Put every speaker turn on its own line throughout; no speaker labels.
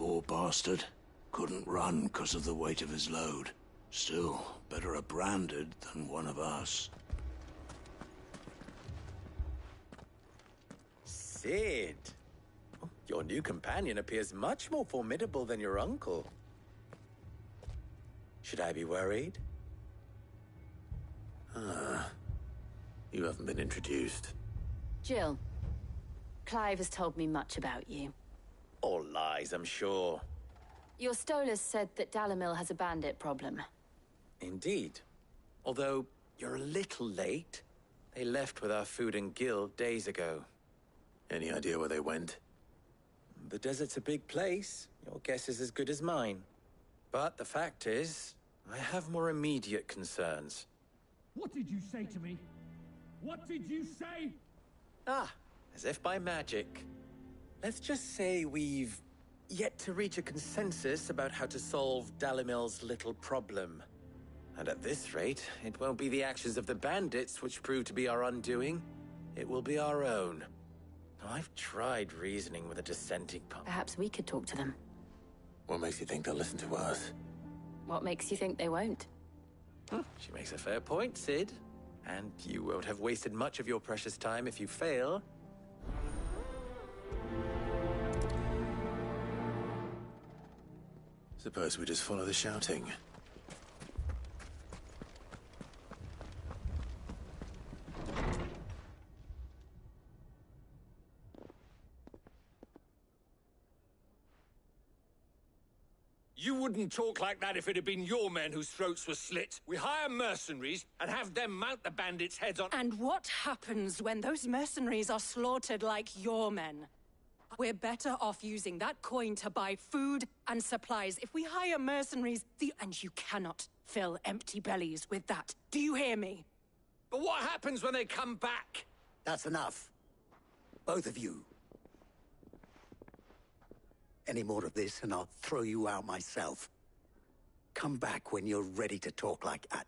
Poor bastard. Couldn't run because of the weight of his load. Still, better a branded than one of us.
Sid! Your new companion appears much more formidable than your uncle. Should I be worried?
You haven't been introduced.
Jill, Clive has told me much about you.
All lies, I'm sure.
Your Stolas said that Dalamil has a bandit problem.
Indeed. Although, you're a little late. They left with our food and guild days ago.
Any idea where they went?
The desert's a big place. Your guess is as good as mine. But the fact is, I have more immediate concerns.
What did you say to me? What did you say?
As if by magic. Let's just say we've yet to reach a consensus about how to solve Dalimil's little problem. And at this rate, it won't be the actions of the bandits which prove to be our undoing. It will be our own. I've tried reasoning with a dissenting party.
Perhaps we could talk to them.
What makes you think they'll listen to us?
What makes you think they won't?
She makes a fair point, Sid. And you won't have wasted much of your precious time if you fail.
Suppose we just follow the shouting.
You wouldn't talk like that if it had been your men whose throats were slit. We hire mercenaries and have them mount the bandits' heads on...
And what happens when those mercenaries are slaughtered like your men? We're better off using that coin to buy food and supplies. If we hire mercenaries, and you cannot fill empty bellies with that. Do you hear me?
But what happens when they come back?
That's enough. Both of you. Any more of this and I'll throw you out myself. Come back when you're ready to talk like that.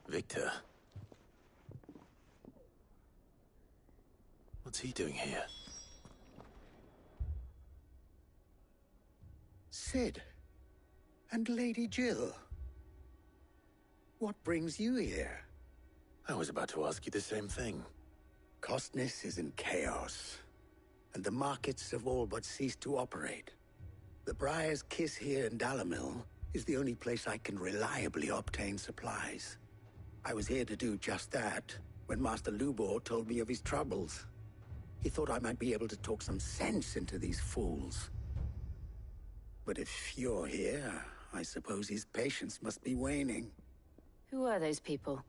Victor. What's he doing here?
Sid. And Lady Jill. What brings you here?
I was about to ask you the same thing.
Costness is in chaos, and the markets have all but ceased to operate. The Briar's Kiss here in Dalamil is the only place I can reliably obtain supplies. I was here to do just that when Master Lubor told me of his troubles. He thought I might be able to talk some sense into these fools. But if you're here, I suppose his patience must be waning.
Who are those people?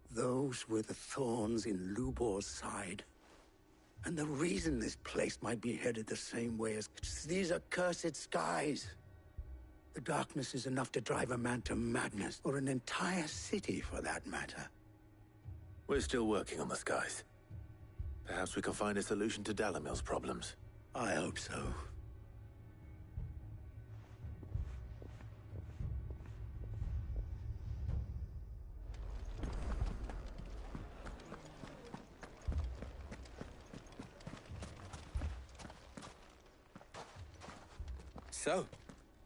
Those were the thorns in Lubor's side. And the reason this place might be headed the same way as these accursed skies. The darkness is enough to drive a man to madness, or an entire city for that matter.
We're still working on the skies. Perhaps we can find a solution to Dalamil's problems.
I hope so.
So,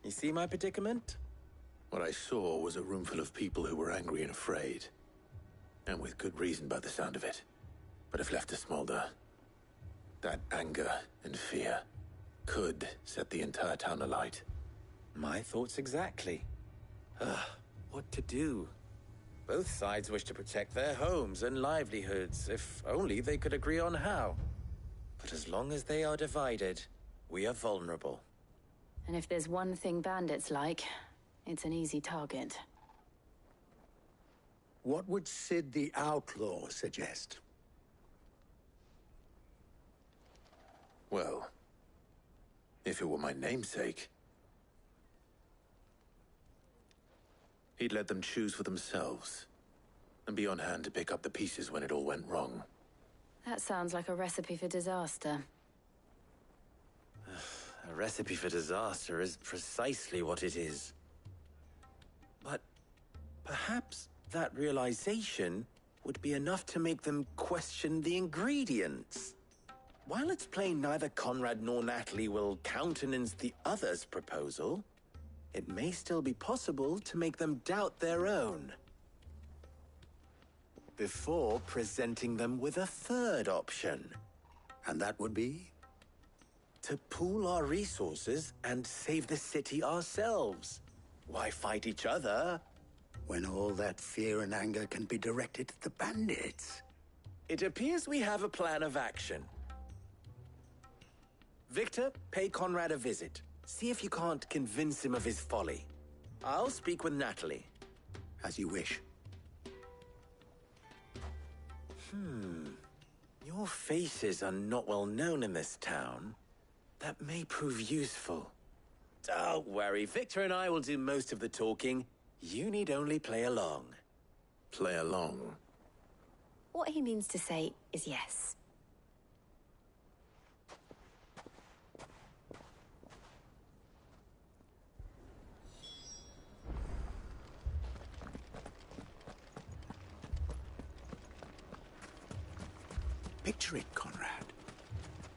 you see my predicament?
What I saw was a room full of people who were angry and afraid. And with good reason by the sound of it. But if left to smolder, that anger and fear could set the entire town alight.
My thoughts exactly. What to do? Both sides wish to protect their homes and livelihoods, if only they could agree on how. But as long as they are divided, we are vulnerable.
And if there's one thing bandits like, it's an easy target.
What would Sid the Outlaw suggest?
Well, if it were my namesake, he'd let them choose for themselves, and be on hand to pick up the pieces when it all went wrong.
That sounds like a recipe for disaster.
A recipe for disaster is precisely what it is. But perhaps that realization would be enough to make them question the ingredients. While it's plain neither Conrad nor Natalie will countenance the other's proposal, it may still be possible to make them doubt their own. Before presenting them with a third option.
And that would be?
To pool our resources and save the city ourselves. Why fight each other?
When all that fear and anger can be directed at the bandits.
It appears we have a plan of action. Victor, pay Conrad a visit. See if you can't convince him of his folly. I'll speak with Natalie.
As you wish.
Your faces are not well known in this town. That may prove useful. Don't worry, Victor and I will do most of the talking. You need only play along.
Play along.
What he means to say is yes.
Picture it, Conrad.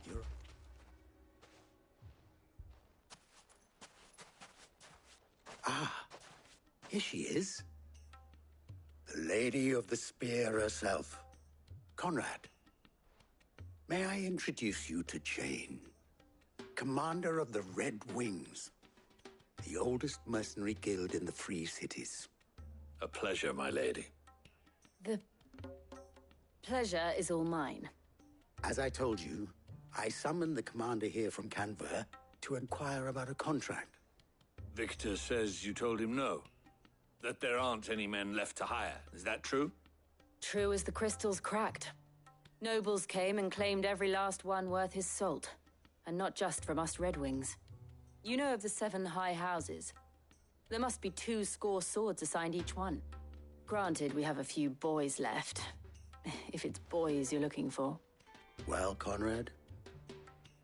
You're... Ah, here she is. The Lady of the Spear herself. Conrad, may I introduce you to Jane, commander of the Red Wings, the oldest mercenary guild in the Free Cities.
A pleasure, my lady.
The pleasure is all mine.
As I told you, I summoned the commander here from Canver to inquire about a contract.
Victor says you told him no. That there aren't any men left to hire. Is that true?
True as the crystals cracked. Nobles came and claimed every last one worth his salt. And not just from us Red Wings. You know of the 7 high houses. There must be 2 swords assigned each one. Granted, we have a few boys left. If it's boys you're looking for.
Well, Conrad,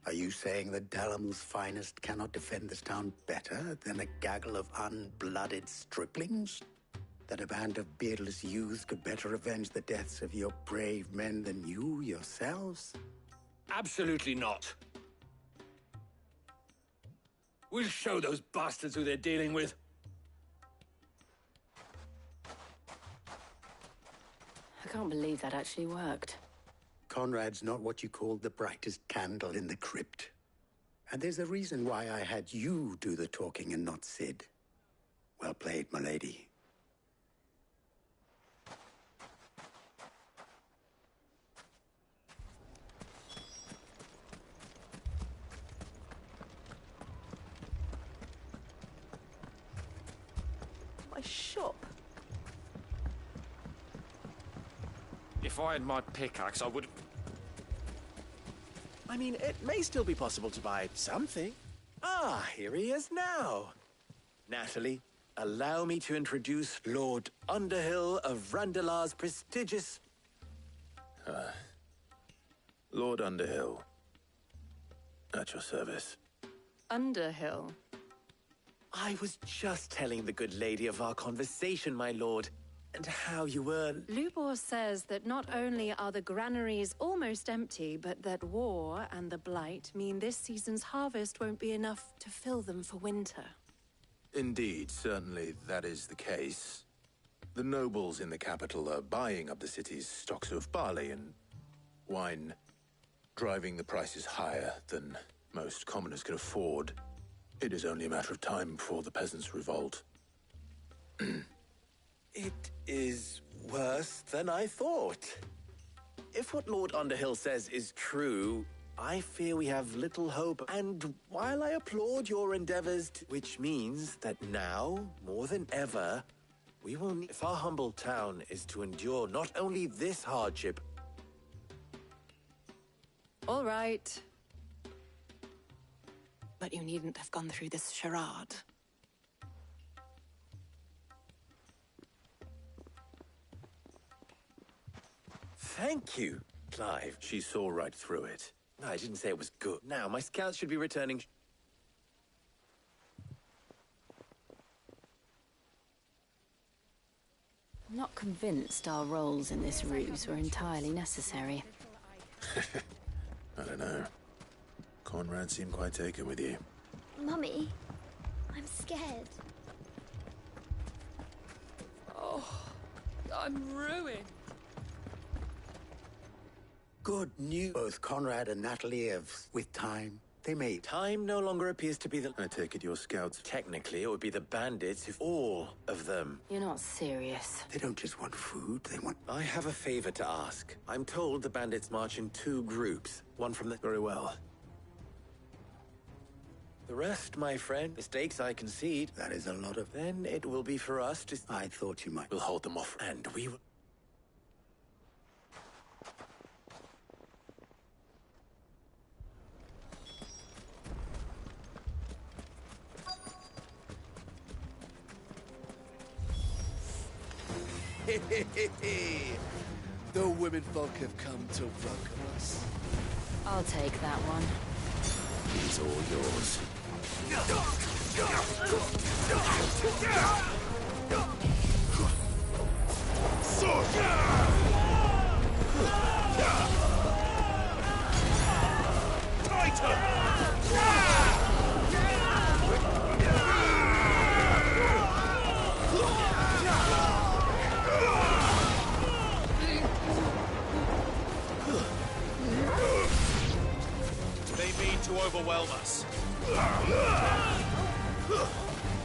are you saying that Dalamil's finest cannot defend this town better than a gaggle of unblooded striplings? That a band of beardless youths could better avenge the deaths of your brave men than you yourselves?
Absolutely not. We'll show those bastards who they're dealing with.
I can't believe that actually worked.
Conrad's not what you call the brightest candle in the crypt. And there's a reason why I had you do the talking and not Sid. Well played, my lady.
My shop.
If I had my pickaxe, I would...
I mean, it may still be possible to buy something. Ah, here he is now. Natalie, allow me to introduce Lord Underhill of Randalar's prestigious...
Lord Underhill. At your service.
Underhill.
I was just telling the good lady of our conversation, my lord, and how you were...
Lubor says that not only are the granaries almost empty, but that war and the Blight mean this season's harvest won't be enough to fill them for winter.
Indeed, certainly that is the case. The nobles in the capital are buying up the city's stocks of barley and wine, driving the prices higher than most commoners can afford. It is only a matter of time before the peasants revolt.
It is worse than I thought. If what Lord Underhill says is true, I fear we have little hope. And while I applaud your endeavors, which means that now, more than ever, we will need... If our humble town is to endure not only this hardship...
All right. But you needn't have gone through this charade.
Thank you, Clive.
She saw right through it.
I didn't say it was good. Now, my scouts should be returning...
I'm not convinced our roles in this ruse were entirely necessary.
I don't know. Conrad seemed quite taken with you.
Mummy, I'm scared.
Oh, I'm ruined.
Good news. Both Conrad and Natalie have, with time, they made.
Time no longer appears to be the...
I take it your scouts...
Technically, it would be the bandits if all of them...
You're not serious.
They don't just want food, they want...
I have a favor to ask. I'm told the bandits march in 2 groups. One from the...
Very well.
The rest, my friend, mistakes I concede.
That is a lot of...
Then it will be for us to...
I thought you might...
We'll hold them off.
And we will...
The womenfolk have come to welcome us.
I'll take that one.
He's all yours.
They mean to overwhelm us.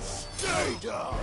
Stay down!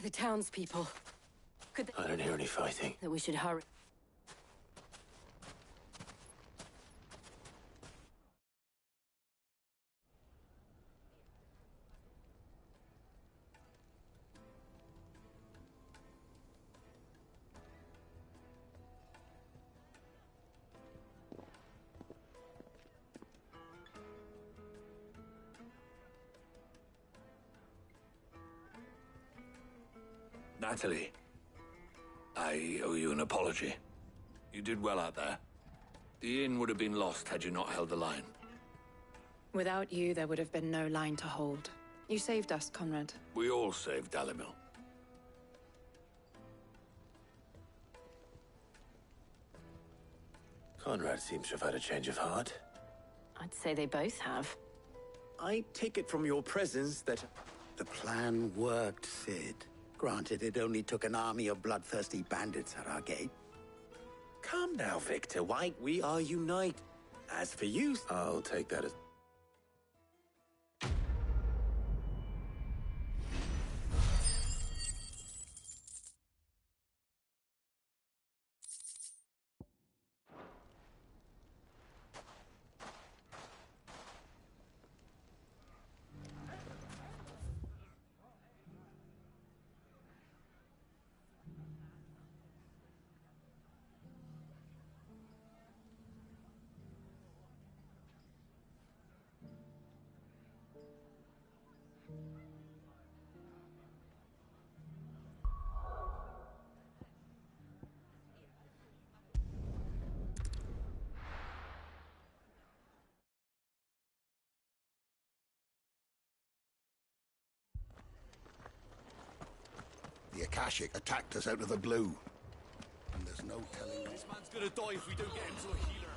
The townspeople. Could they...
I don't hear any fighting.
That we should hurry.
Natalie, I owe you an apology. You did well out there. The inn would have been lost had you not held the line.
Without you, there would have been no line to hold. You saved us, Conrad.
We all saved Dalimil.
Conrad seems to have had a change of heart.
I'd say they both have.
I take it from your presence that...
The plan worked, Sid. Granted, it only took an army of bloodthirsty bandits at our gate.
Calm now, Victor. Why, we are united. As for you...
I'll take that as...
Akashic attacked us out of the blue. And there's no telling...
This man's gonna die if we don't get him to a healer.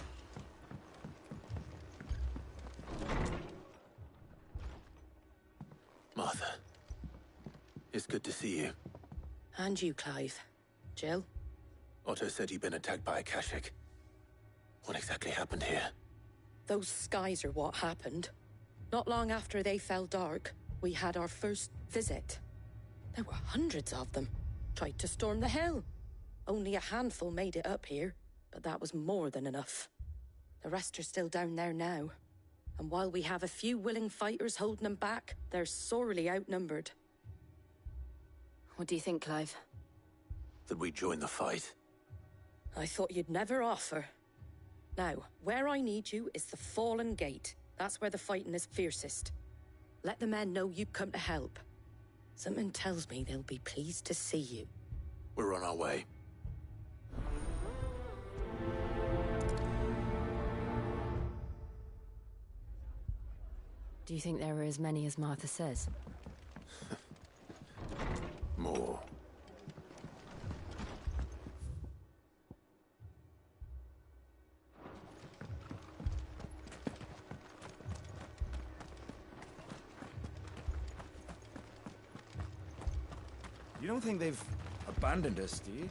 Martha. It's good to see you.
And you, Clive. Jill?
Otto said you'd been attacked by Akashic. What exactly happened here?
Those skies are what happened. Not long after they fell dark, we had our first visit. There were hundreds of them. Tried to storm the hill. Only a handful made it up here, but that was more than enough. The rest are still down there now. And while we have a few willing fighters holding them back, they're sorely outnumbered.
What do you think, Clive?
That we join the fight?
I thought you'd never offer. Now, where I need you is the Fallen Gate. That's where the fighting is fiercest. Let the men know you've come to help. Something tells me they'll be pleased to see you.
We're on our way.
Do you think there are as many as Martha says?
More.
You don't think they've abandoned us, do you?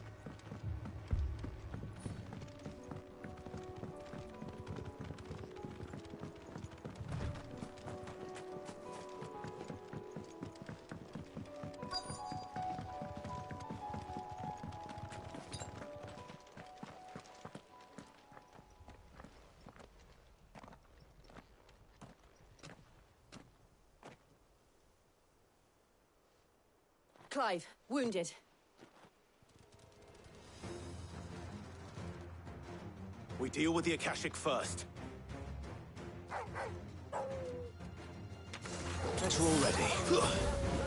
Clive, wounded.
We deal with the Akashic first. Better already.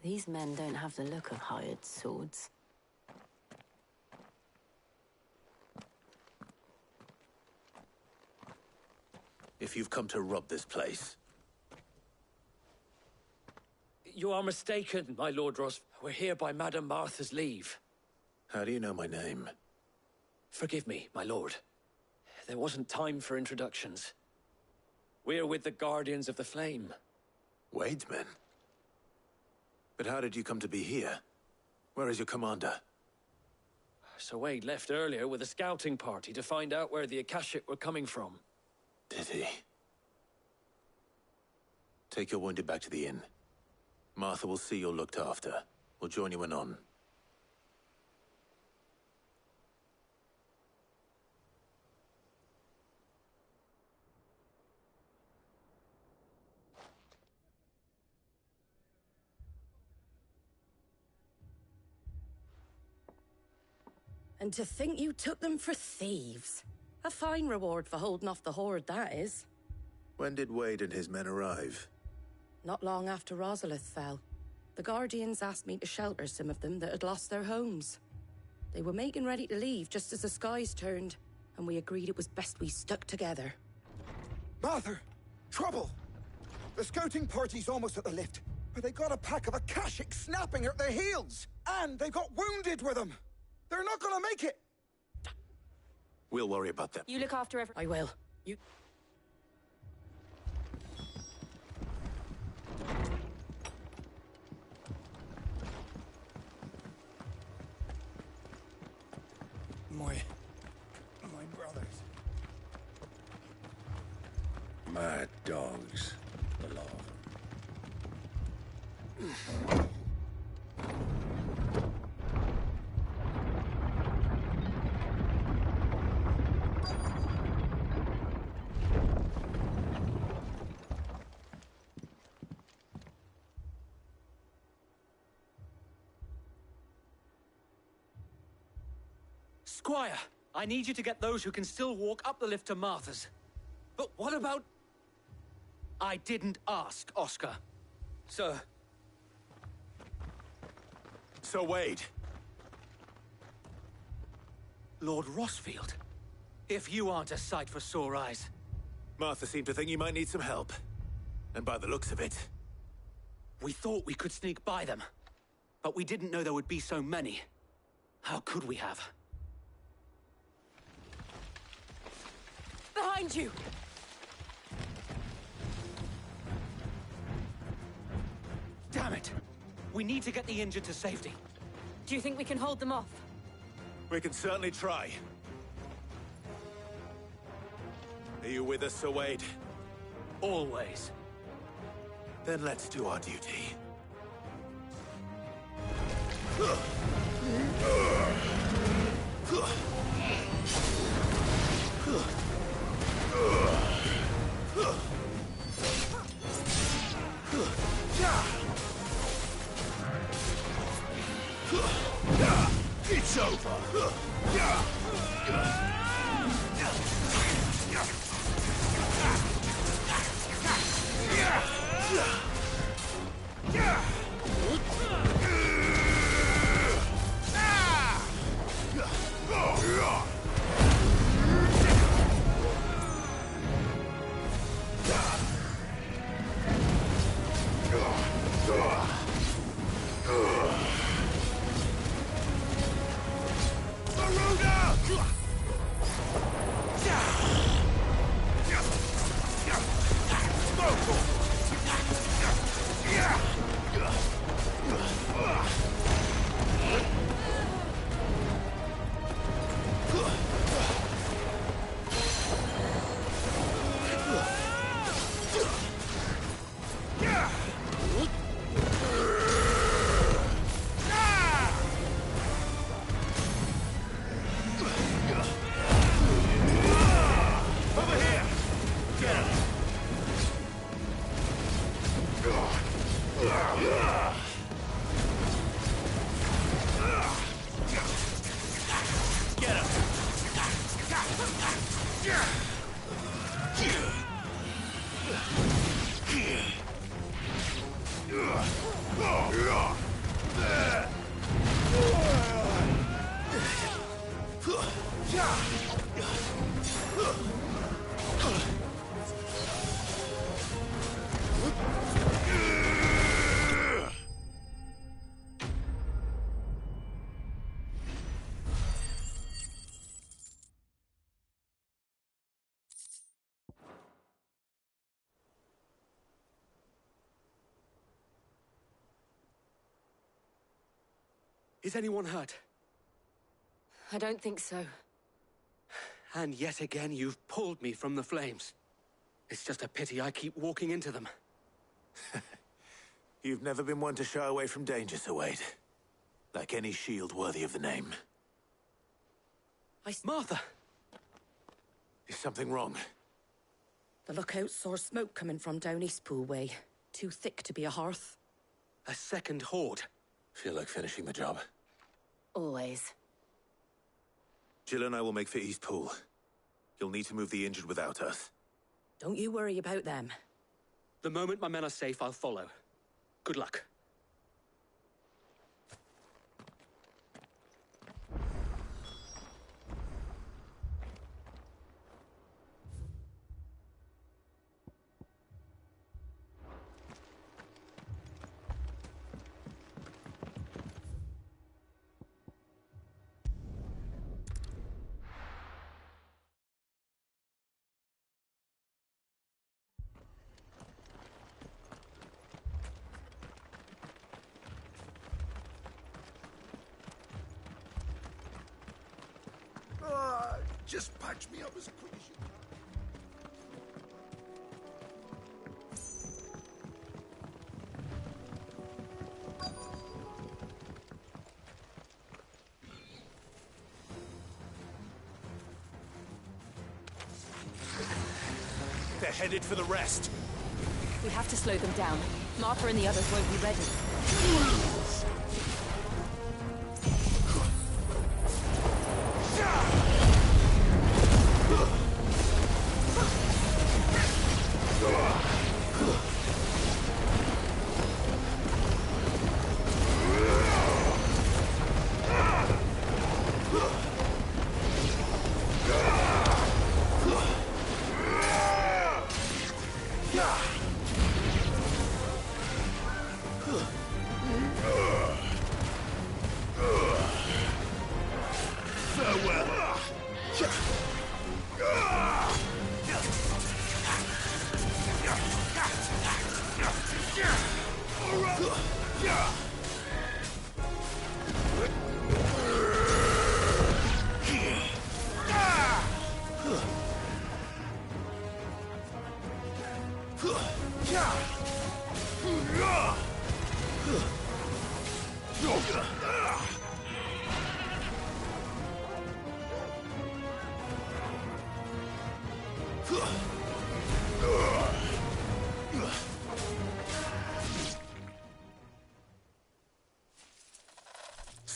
These men don't have the look of hired swords.
If you've come to rob this place,
You are mistaken, my Lord Ross. We're here by Madame Martha's leave.
how do you know my name?
Forgive me, my lord. There wasn't time for introductions. We're with the Guardians of the Flame.
Wade's men? But how did you come to be here? Where is your commander?
Sir Wade left earlier with a scouting party to find out where the Akashic were coming from.
Did he? Take your wounded back to the inn. Martha will see you're looked after. We'll join you anon.
And to think you took them for thieves. A fine reward for holding off the horde, that is.
When did Wade and his men arrive?
Not long after Rosalith fell. The Guardians asked me to shelter some of them that had lost their homes. They were making ready to leave just as the skies turned, and we agreed it was best we stuck together.
Martha! Trouble!
The scouting party's almost at the lift, but they got a pack of Akashic snapping at their heels! And they got wounded with them! They're not gonna make it!
We'll worry about them.
You look after every...
I will. You...
My brothers.
Mad dogs. The law.
Squire, I need you to get those who can still walk up the lift to Martha's. But what about... I didn't ask, Oscar. Sir.
So Wade.
Lord Rossfield. If you aren't a sight for sore eyes.
Martha seemed to think you might need some help. And by the looks of it...
We thought we could sneak by them. But we didn't know there would be so many. How could we have?
Behind you!
Damn it! We need to get the injured to safety.
Do you think we can hold them off?
We can certainly try. Are you with us, Sir Wade?
Always.
Then let's do our duty.
It's over.
Is anyone hurt?
I don't think so.
And yet again, you've pulled me from the flames. It's just a pity I keep walking into them.
You've never been one to shy away from danger, Sir Wade. Like any shield worthy of the name.
Martha!
Is something wrong?
The lookout saw smoke coming from down Eastpool way. Too thick to be a hearth.
A second horde.
Feel like finishing the job?
Always.
Jill and I will make for Eastpool. You'll need to move the injured without us.
Don't you worry about them.
The moment my men are safe, I'll follow. Good luck.
Just patch me up as quick as you can.
They're headed for the rest.
We have to slow them down. Martha and the others won't be ready.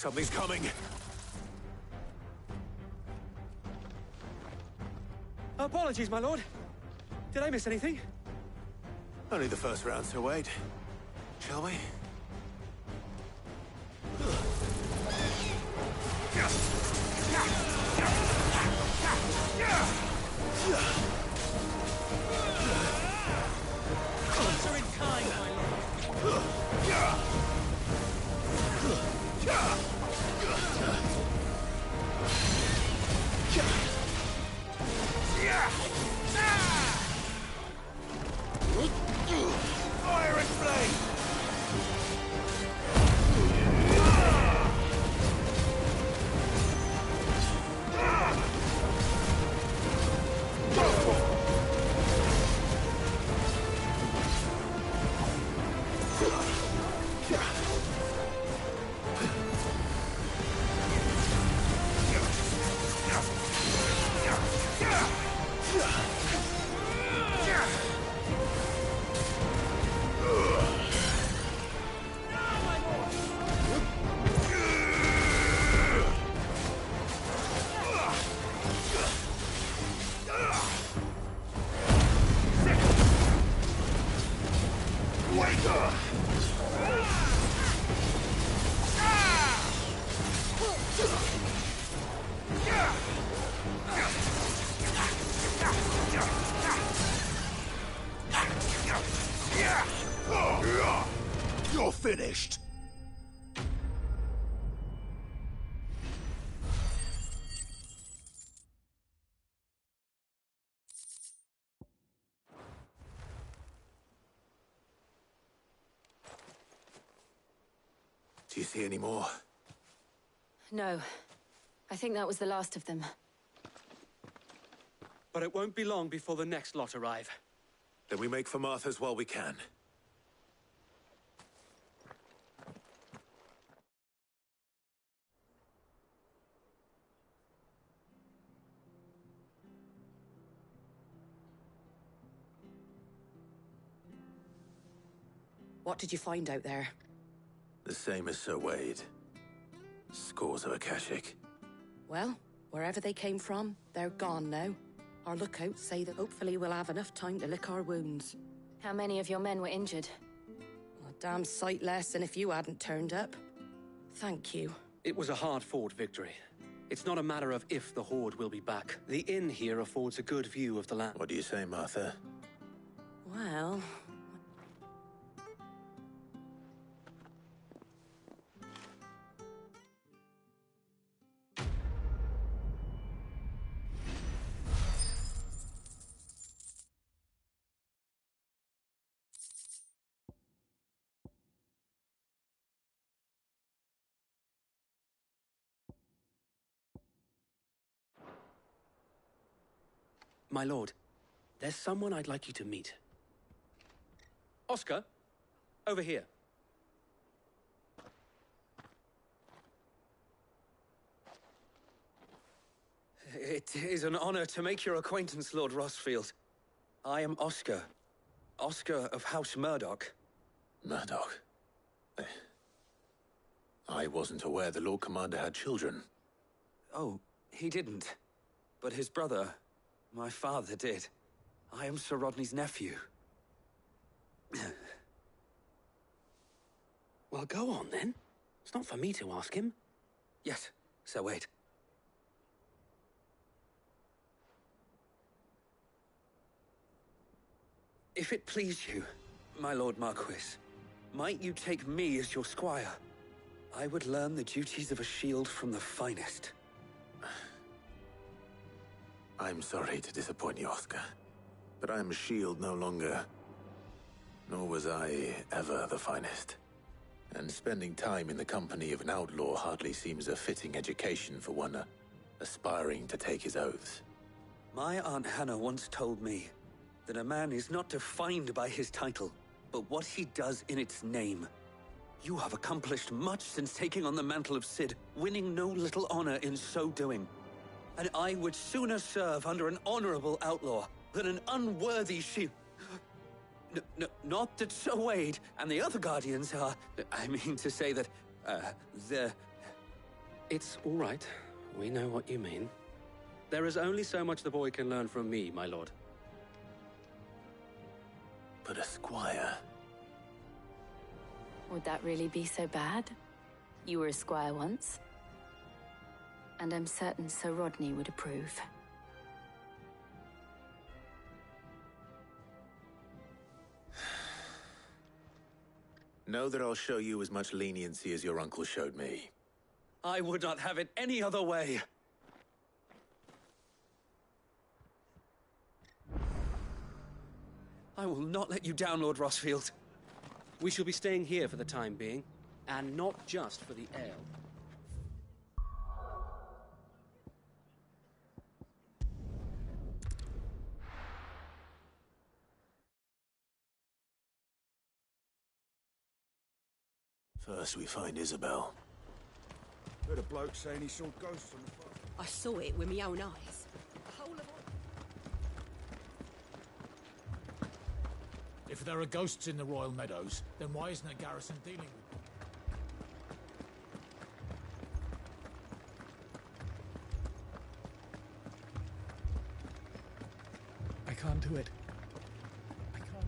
Something's coming.
Apologies, my lord. Did I miss anything?
Only the first round, so wait. Shall we?
Answer in kind, my lord.
Fire and flame!
You're finished.
Do you see any more?
No. I think that was the last of them.
But it won't be long before the next lot arrive.
Then we make for Martha's while we can.
What did you find out there?
The same as Sir Wade. Scores of Akashic.
Well, wherever they came from, they're gone now. Our lookouts say that hopefully we'll have enough time to lick our wounds.
How many of your men were injured?
A damn sight less than if you hadn't turned up. Thank you.
It was a hard-fought victory. It's not a matter of if the Horde will be back. The inn here affords a good view of the land.
What do you say, Martha?
Well...
My lord, there's someone I'd like you to meet.
Oscar, over here.
It is an honor to make your acquaintance, Lord Rosfield. I am Oscar. Oscar of House Murdoch.
Murdoch? I wasn't aware the Lord Commander had children.
Oh, he didn't. But his brother, my father, did. I am Sir Rodney's nephew.
Well, go on, then. It's not for me to ask him.
Yes, Sir Wade. If it please you, my Lord Marquis, might you take me as your squire? I would learn the duties of a shield from the finest.
I'm sorry to disappoint you, Oscar, but I am a shield no longer. Nor was I ever the finest. And spending time in the company of an outlaw hardly seems a fitting education for one aspiring to take his oaths.
My Aunt Hannah once told me that a man is not defined by his title, but what he does in its name. You have accomplished much since taking on the mantle of Cid, winning no little honor in so doing. And I would sooner serve under an honorable outlaw than an unworthy shield. Not that Sir Wade and the other Guardians are... I mean to say that, they're...
It's all right. We know what you mean. There is only so much the boy can learn from me, my lord.
But a squire...
Would that really be so bad? You were a squire once. And I'm certain Sir Rodney would approve.
Know that I'll show you as much leniency as your uncle showed me.
I would not have it any other way. I will not let you down, Lord Rosfield.
We shall be staying here for the time being, and not just for the ale.
First we find Isabel.
Heard a bloke saying he saw ghosts on the phone.
I saw it with my own eyes. The whole of
If there are ghosts in the Royal Meadows, then why isn't a garrison dealing with them? I can't do it. I can't.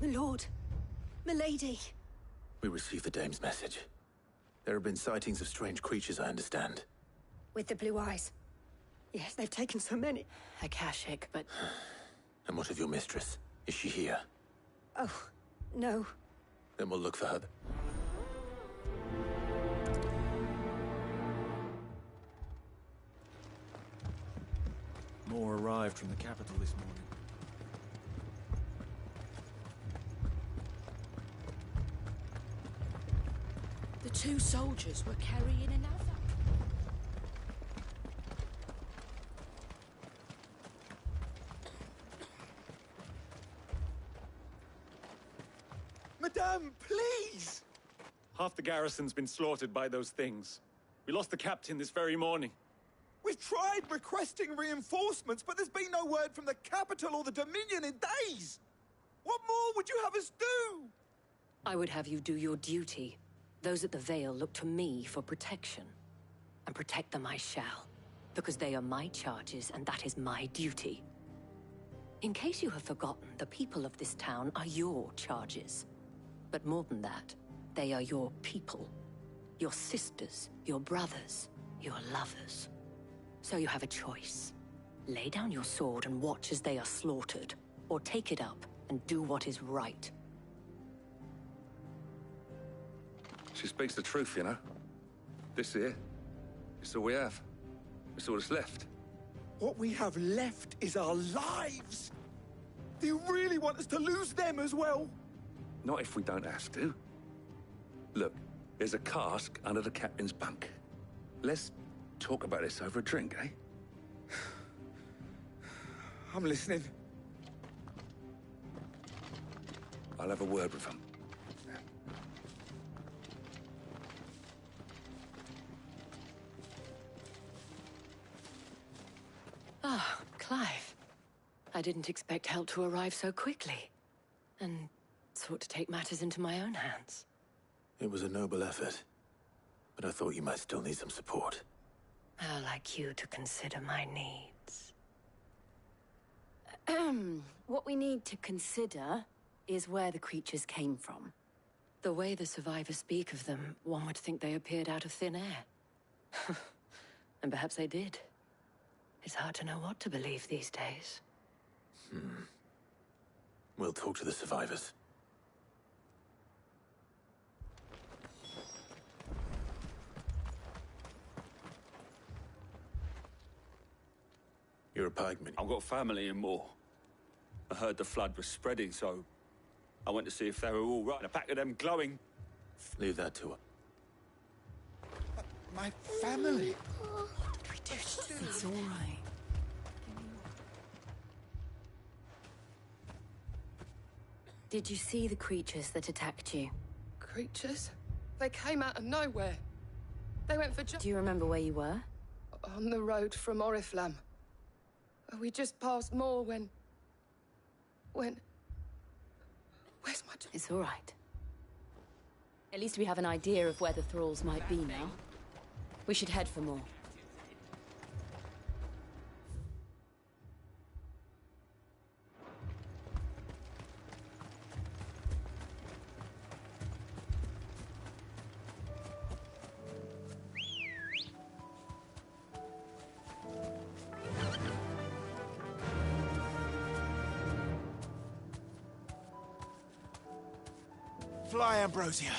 My lord, milady.
We received the dame's message. There have been sightings of strange creatures, I understand.
With the blue eyes. Yes, they've taken so many.
Akashic, but...
And what of your mistress? Is she here?
Oh, no.
Then we'll look for her.
More arrived from the capital this morning.
The two soldiers were carrying another.
Madame, please!
Half the garrison's been slaughtered by those things. We lost the captain this very morning.
We've tried requesting reinforcements, but there's been no word from the capital or the Dominion in days! What more would you have us do?
I would have you do your duty. Those at the Vale look to me for protection. And protect them I shall, because they are my charges and that is my duty. In case you have forgotten, the people of this town are your charges. But more than that, they are your people. Your sisters, your brothers, your lovers. So you have a choice. Lay down your sword and watch as they are slaughtered, or take it up and do what is right.
She speaks the truth, you know. This here, it's all we have. It's all that's left.
What we have left is our lives! Do you really want us to lose them as well?
Not if we don't have to. Look,
There's a cask under the captain's bunk. Let's talk about this over a drink, eh?
I'm listening.
I'll have a word with him.
Ah, Clive. I didn't expect help to arrive so quickly. And sought to take matters into my own hands.
It was a noble effort, but I thought you might still need some support.
I'd like you to consider my needs.
What we need to consider is where the creatures came from.
The way the survivors speak of them, one would think they appeared out of thin air. And perhaps they did. It's hard to know what to believe these days.
We'll talk to the survivors. You're a pikeman.
I've got family in Moor. I heard the flood was spreading, so I went to see if they were all right. A pack of them glowing.
Leave that to her.
My family.
It's all right. Did you see the creatures that attacked you?
Creatures? They came out of nowhere. They went for
Do you remember where you were?
on the road from Oriflamme. We just passed Moor when... Where's my...
It's all right. At least we have an idea of where the thralls might be now. We should head for more.
Fly, Ambrosia.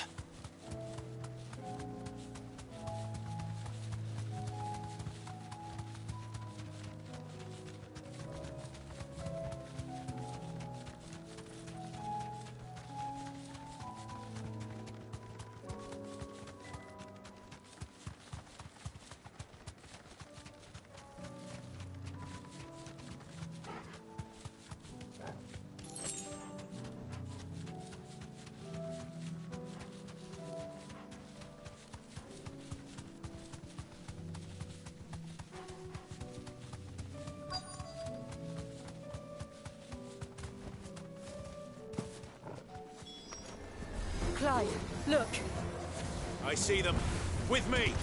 Clive, look.
I see them. With me.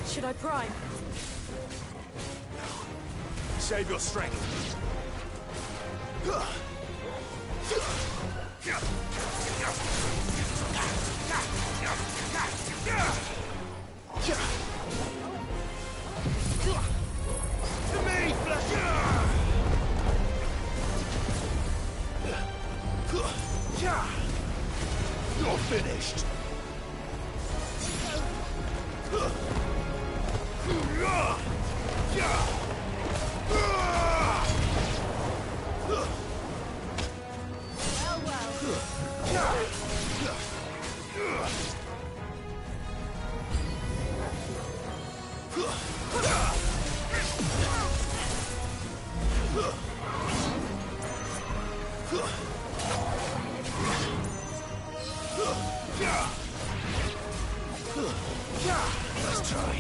Should I prime?
Save your strength. To me, you're finished. Let's try.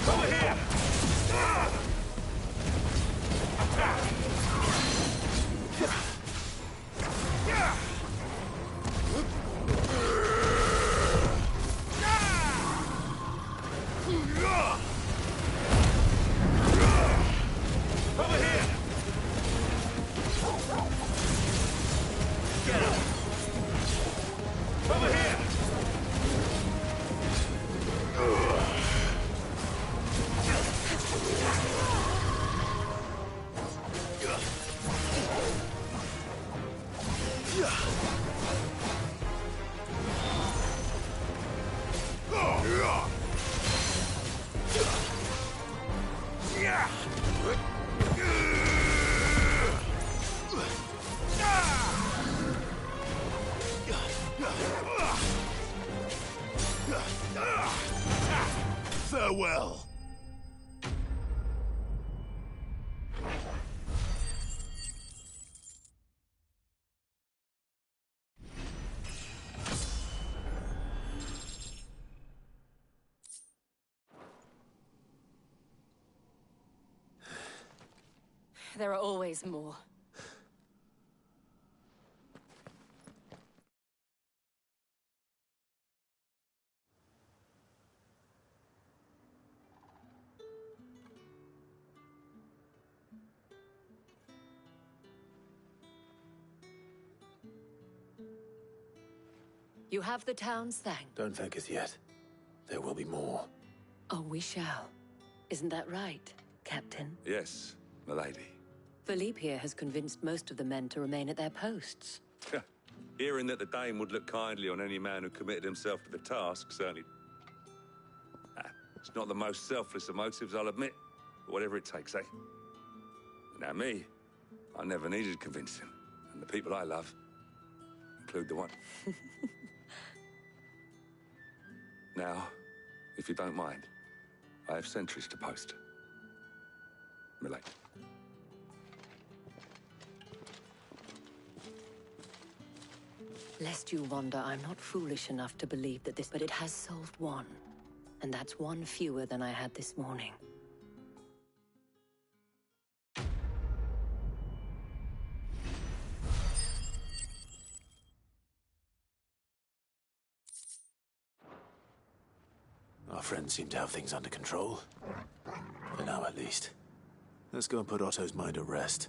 Over here!
Over here! Get up! Over here!
Farewell.
There are always more.
You have the town's thanks.
Don't thank us yet. There will be more.
Oh, we shall. Isn't that right, Captain?
Yes, milady.
Philippe here has convinced most of the men to remain at their posts.
Hearing that the Dane would look kindly on any man who committed himself to the task, certainly... it's not the most selfless of motives, I'll admit. But whatever it takes, eh? Now me, I never needed convincing. And the people I love include the one. Now, if you don't mind, I have sentries to post. Milady.
Lest you wonder, I'm not foolish enough to believe that this... But it has solved one. And that's one fewer than I had this morning.
Our friends seem to have things under control. For now, at least. Let's go and put Otto's mind at rest.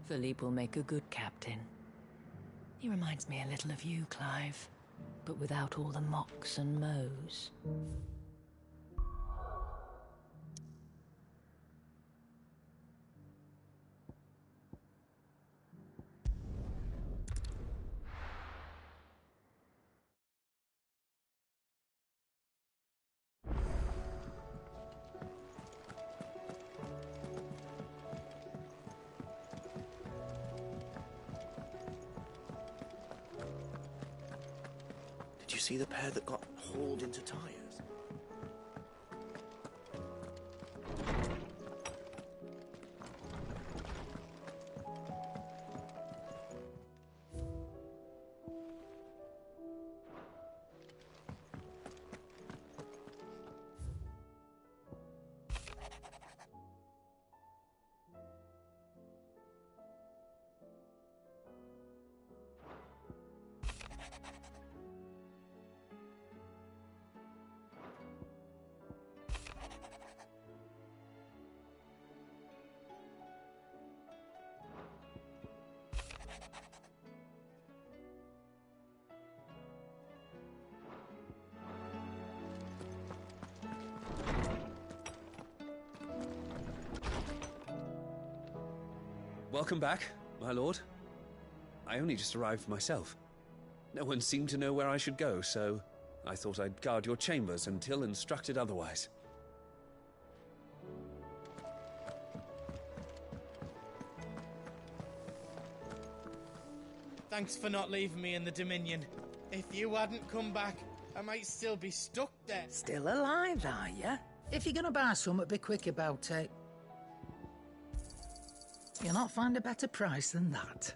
Philippe will make a good captain. He reminds me a little of you, Clive, but without all the mocks and mows.
Did you see the pair that got hauled into tires?
Welcome back, my lord. I only just arrived myself. No one seemed to know where I should go, so I thought I'd guard your chambers until instructed otherwise.
Thanks for not leaving me in the Dominion. If you hadn't come back, I might still be stuck there.
Still alive, are you? If you're gonna buy something, be quick about it. You'll not find a better price than that.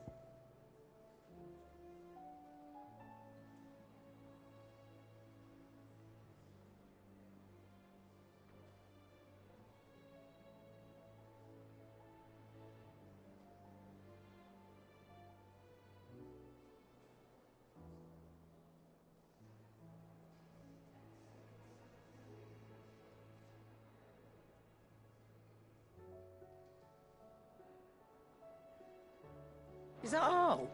So...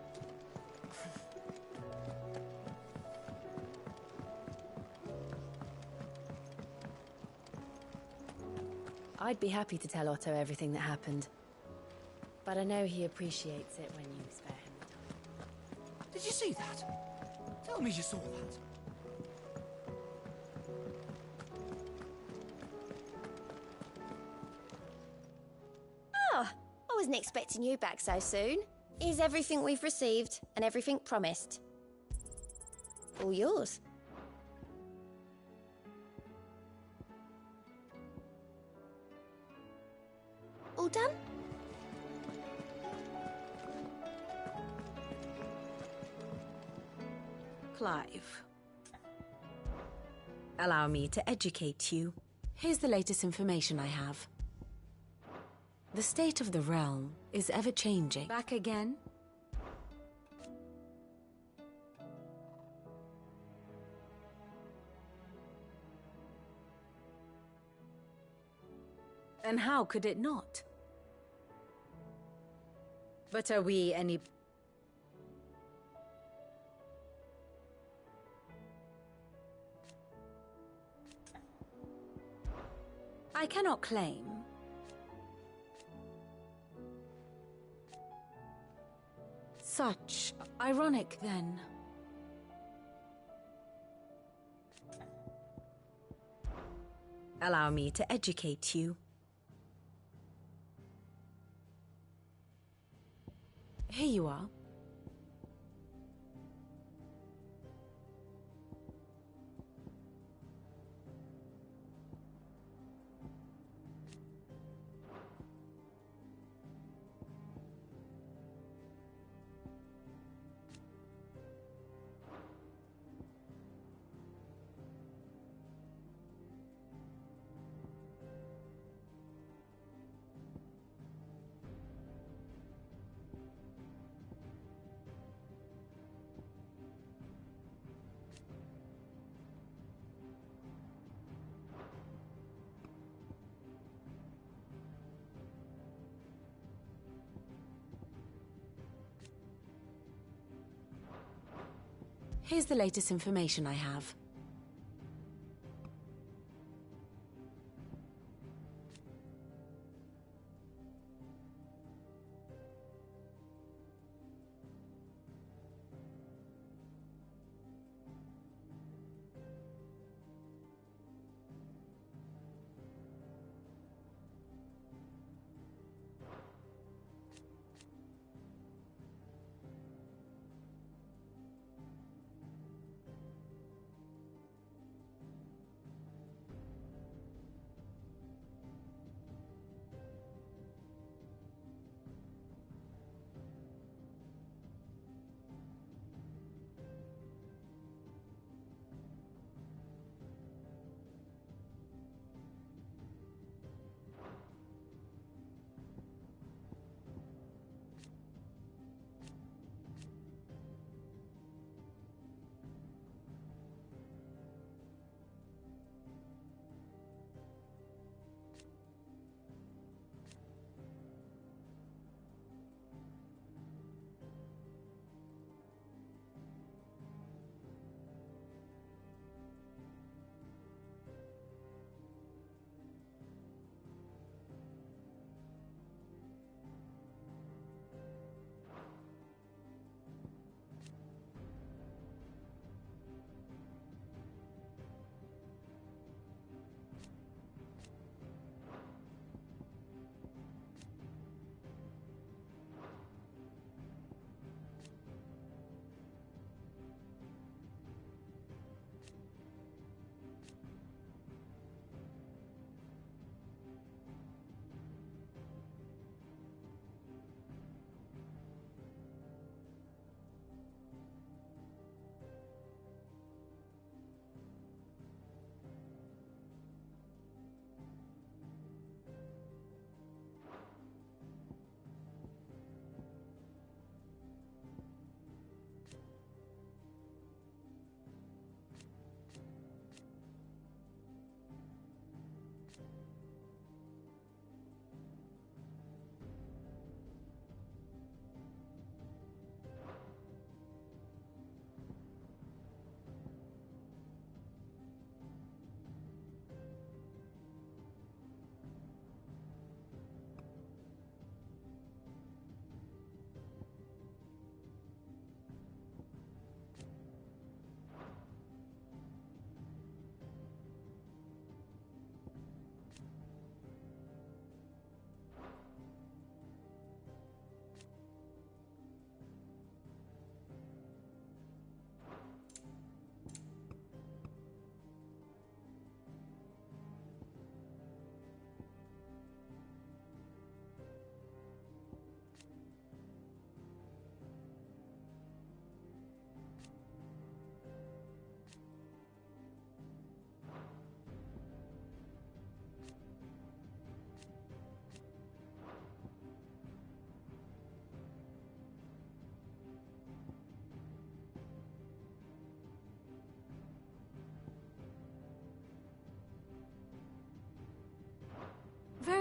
I'd be happy to tell Otto everything that happened. But I know he appreciates it when you spare him the time.
Did you see that? Tell me you saw that.
Ah, I wasn't expecting you back so soon. Here's everything we've received and everything promised. All yours. All done?
Clive. Allow me to educate you. Here's the latest information I have. The state of the realm is ever-changing.
Back again?
And how could it not?
But are we any...
I cannot claim. Such ironic, then. Allow me to educate you. Here you are. Here's the latest information I have.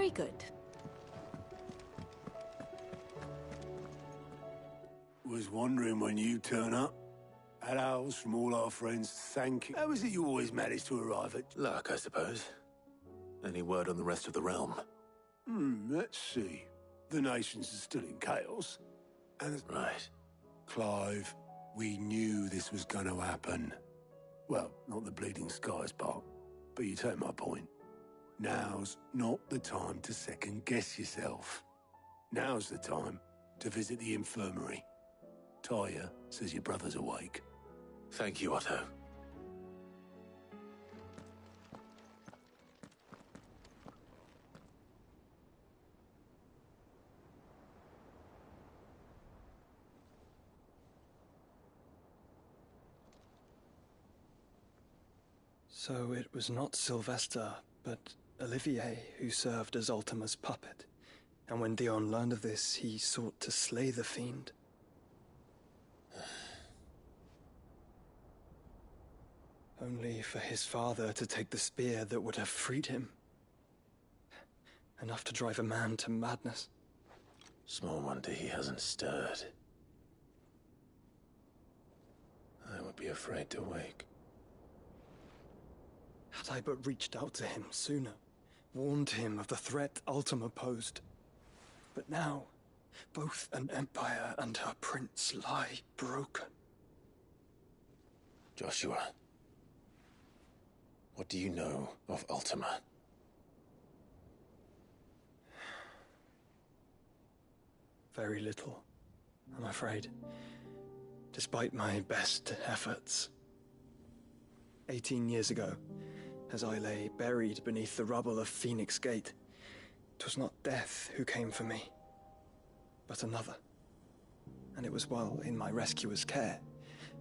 Very good.
Was wondering when you turn up. Hellos from all our friends, thank you. How is it you always manage to arrive at...
Luck, I suppose. Any word on the rest of the realm?
Let's see. The nations are still in chaos. And...
Right.
Clive, we knew this was going to happen. Well, not the bleeding skies part, but you take my point. Now's not the time to second-guess yourself. Now's the time to visit the infirmary. Tyre says your brother's awake.
Thank you, Otto.
So it was not Sylvester, but Olivier who served as Ultima's puppet. And when Dion learned of this, he sought to slay the fiend. Only for his father to take the spear that would have freed him. Enough to drive a man to madness.
Small wonder he hasn't stirred. I would be afraid to wake.
Had I but reached out to him sooner, warned him of the threat Ultima posed. But now, both an empire and her prince lie broken.
Joshua, what do you know of Ultima?
Very little, I'm afraid. Despite my best efforts. 18 years ago, as I lay buried beneath the rubble of Phoenix Gate, 'twas not death who came for me, but another. And it was while in my rescuer's care,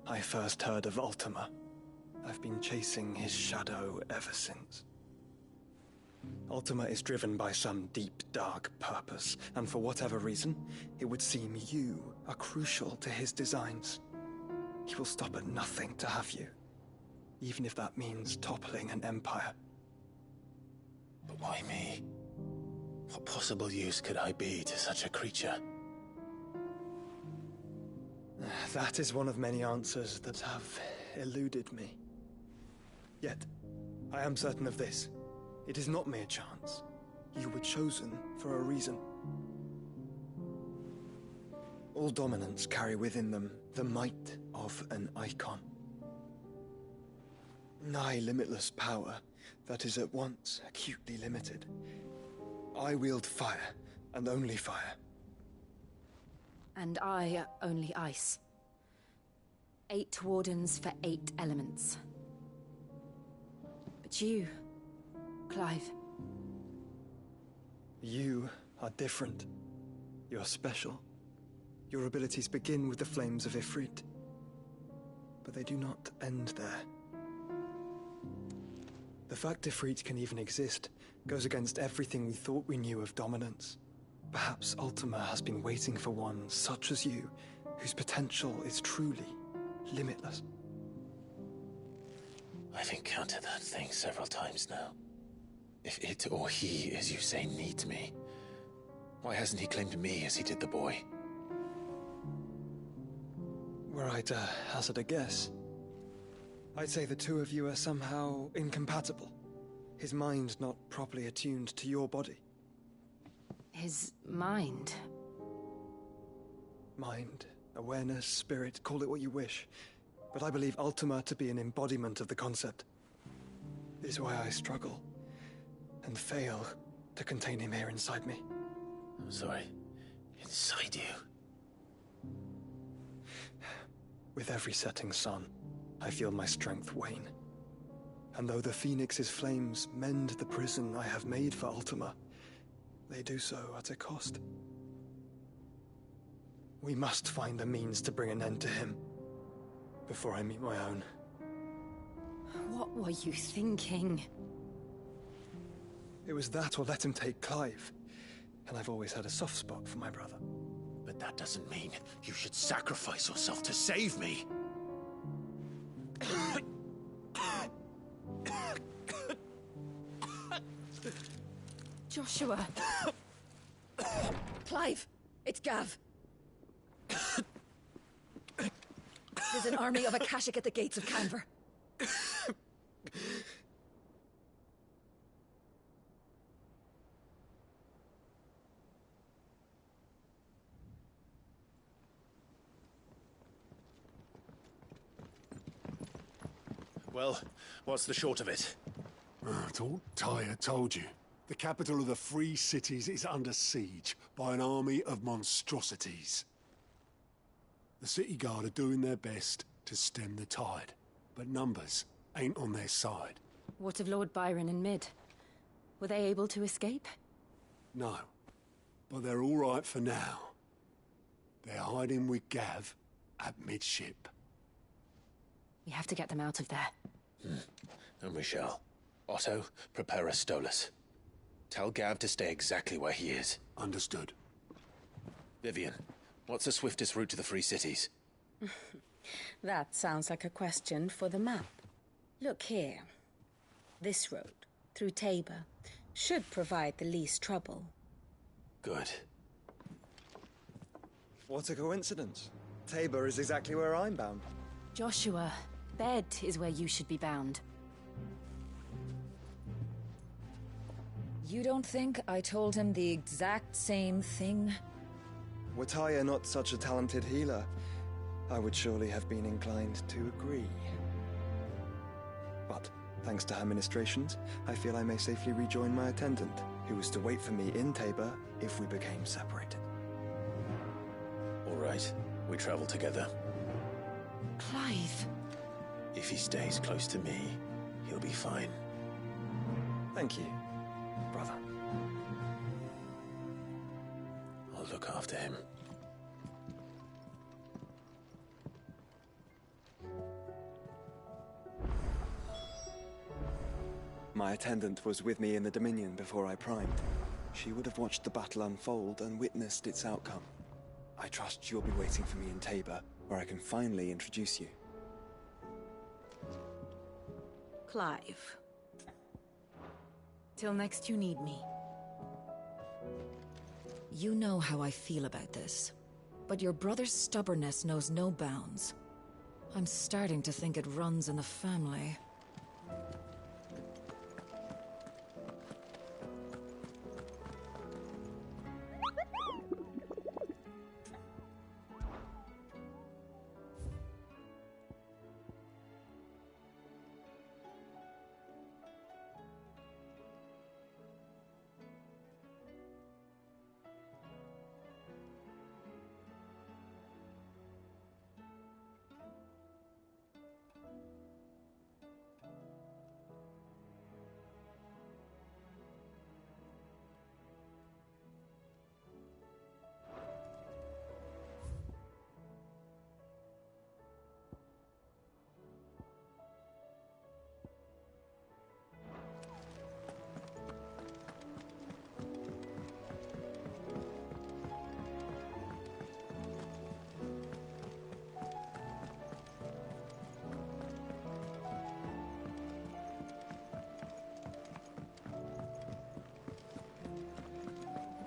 I first heard of Ultima. I've been chasing his shadow ever since. Ultima is driven by some deep, dark purpose, and for whatever reason, it would seem you are crucial to his designs. He will stop at nothing to have you, even if that means toppling an empire.
But why me? What possible use could I be to such a creature?
That is one of many answers that have eluded me. Yet, I am certain of this. It is not mere chance. You were chosen for a reason. All dominants carry within them the might of an icon. Nigh limitless power that is at once acutely limited. I wield fire, and only fire.
And I only ice. 8 wardens for 8 elements. But you, Clive.
You are different. You're special. Your abilities begin with the flames of Ifrit. But they do not end there. The fact Ifrit can even exist goes against everything we thought we knew of dominance. Perhaps Ultima has been waiting for one such as you, whose potential is truly limitless.
I've encountered that thing several times now. If it or he, as you say, needs me, why hasn't he claimed me as he did the boy?
Were I to hazard a guess, I'd say the two of you are somehow incompatible. His mind not properly attuned to your body.
His mind?
Mind, awareness, spirit, call it what you wish. But I believe Ultima to be an embodiment of the concept. It is why I struggle and fail to contain him here inside me.
I'm sorry. Inside you?
With every setting sun, I feel my strength wane. And though the Phoenix's flames mend the prison I have made for Ultima, they do so at a cost. We must find a means to bring an end to him before I meet my own.
What were you thinking?
It was that or let him take Clive. And I've always had a soft spot for my brother.
But that doesn't mean you should sacrifice yourself to save me.
Joshua. Clive, it's Gav. There's an army of Akashic at the gates of Canver.
Well, what's the short of it?
I thought Tyre told you. The capital of the Free Cities is under siege by an army of monstrosities. The city guard are doing their best to stem the tide, but numbers ain't on their side.
What of Lord Byron and Mid? Were they able to escape?
No, but they're all right for now. They're hiding with Gav at midship.
We have to get them out of there.
And we shall. Otto, prepare a Stolas. Tell Gav to stay exactly where he is.
Understood.
Vivian, what's the swiftest route to the Free Cities?
That sounds like a question for the map. Look here. This road, through Tabor, should provide the least trouble.
Good.
What a coincidence. Tabor is exactly where I'm bound.
Joshua, bed is where you should be bound.
You don't think I told him the exact same thing?
Were Tyre not such a talented healer, I would surely have been inclined to agree. But, thanks to her ministrations, I feel I may safely rejoin my attendant, who was to wait for me in Tabor if we became separated.
All right, we travel together.
Clive.
If he stays close to me, he'll be fine.
Thank you, brother.
I'll look after him.
My attendant was with me in the Dominion before I primed. She would have watched the battle unfold and witnessed its outcome. I trust you'll be waiting for me in Tabor, where I can finally introduce you.
Clive. Till next you need me.
You know how I feel about this, but your brother's stubbornness knows no bounds. I'm starting to think it runs in the family.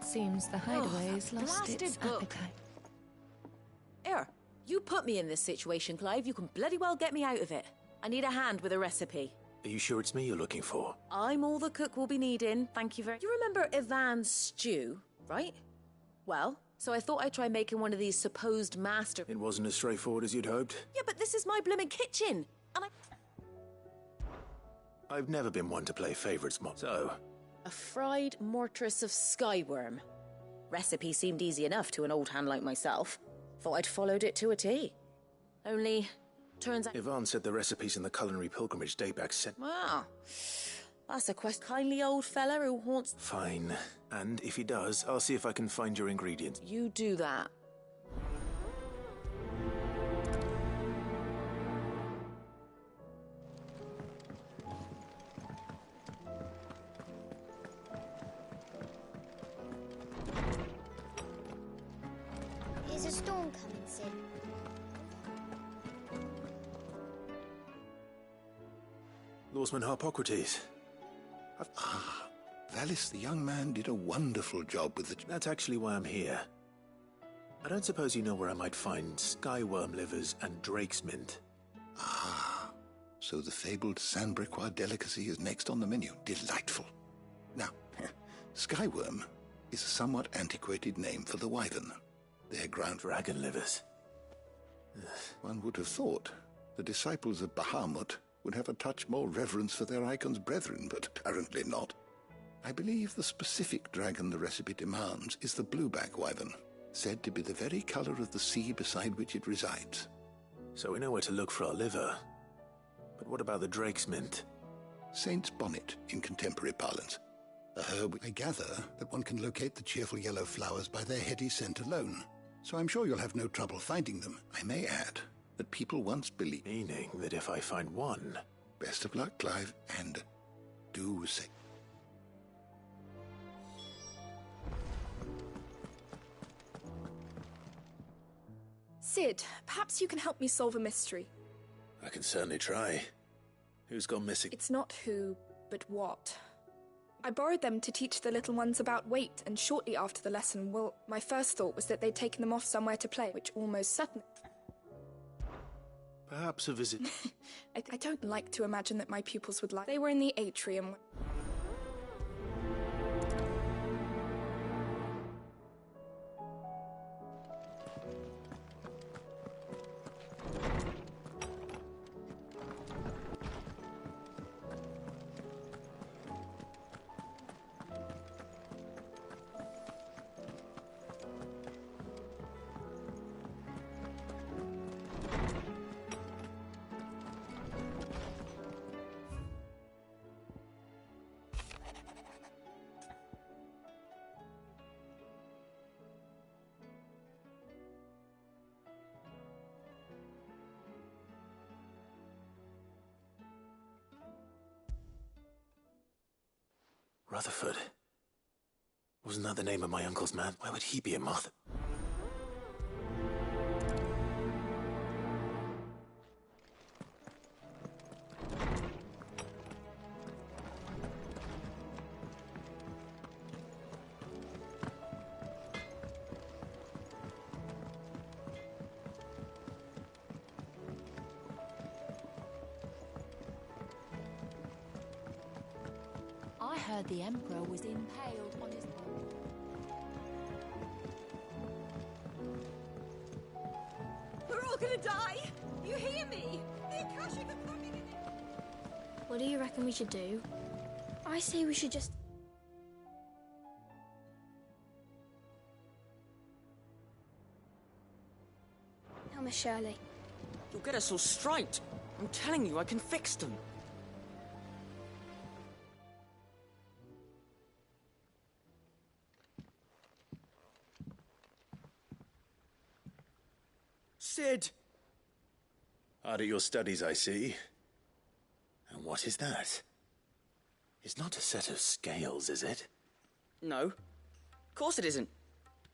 Seems the hideaway's lost its appetite.
Here, you put me in this situation, Clive. You can bloody well get me out of it. I need a hand with a recipe.
Are you sure it's me you're looking for?
I'm all the cook will be needing. Thank you very much. You remember Ivan's stew, right? Well, so I thought I'd try making one of these supposed master...
It wasn't as straightforward as you'd hoped.
Yeah, but this is my blimmin' kitchen, and
I've never been one to play favourites, so...
A fried mortress of skyworm. Recipe seemed easy enough to an old hand like myself. Thought I'd followed it to a T. Only, turns out...
Ivan said the recipes in the culinary pilgrimage day back sent...
Wow. That's a quest. Kindly old fella who haunts...
Fine. And if he does, I'll see if I can find your ingredients.
You do that.
Is a storm coming, Sid?
Lawsman Harpocrates.
Valis, the young man, did a wonderful job with the...
That's actually why I'm here. I don't suppose you know where I might find skyworm livers and drake's mint.
Ah, so the fabled Sandbricois delicacy is next on the menu. Delightful. Now, skyworm is a somewhat antiquated name for the wyvern. They're ground
dragon livers.
One would have thought the disciples of Bahamut would have a touch more reverence for their icon's brethren, but apparently not. I believe the specific dragon the recipe demands is the blueback wyvern, said to be the very color of the sea beside which it resides.
So we know where to look for our liver. But what about the drake's mint?
Saint's bonnet in contemporary parlance. A herb, I gather that one can locate the cheerful yellow flowers by their heady scent alone. So I'm sure you'll have no trouble finding them. I may add that people once believed...
Meaning that if I find one...
Best of luck, Clive, and do say...
Sid, perhaps you can help me solve a mystery.
I can certainly try. Who's gone missing?
It's not who, but what. I borrowed them to teach the little ones about weight, and shortly after the lesson, well, my first thought was that they'd taken them off somewhere to play, which almost certainly...
Perhaps a visit...
I don't like to imagine that my pupils would like... They were in the atrium...
Rutherford. Wasn't that the name of my uncle's man? Why would he be a moth?
I heard the Emperor was impaled on his...
We're all gonna die! You hear me? The Akashic are coming in!
What do you reckon we should do? I say we should just... Tell Miss Shirley.
You'll get us all striped. I'm telling you, I can fix them. Sid!
Hard at your studies, I see. And what is that? It's not a set of scales, is it?
No. Of course it isn't.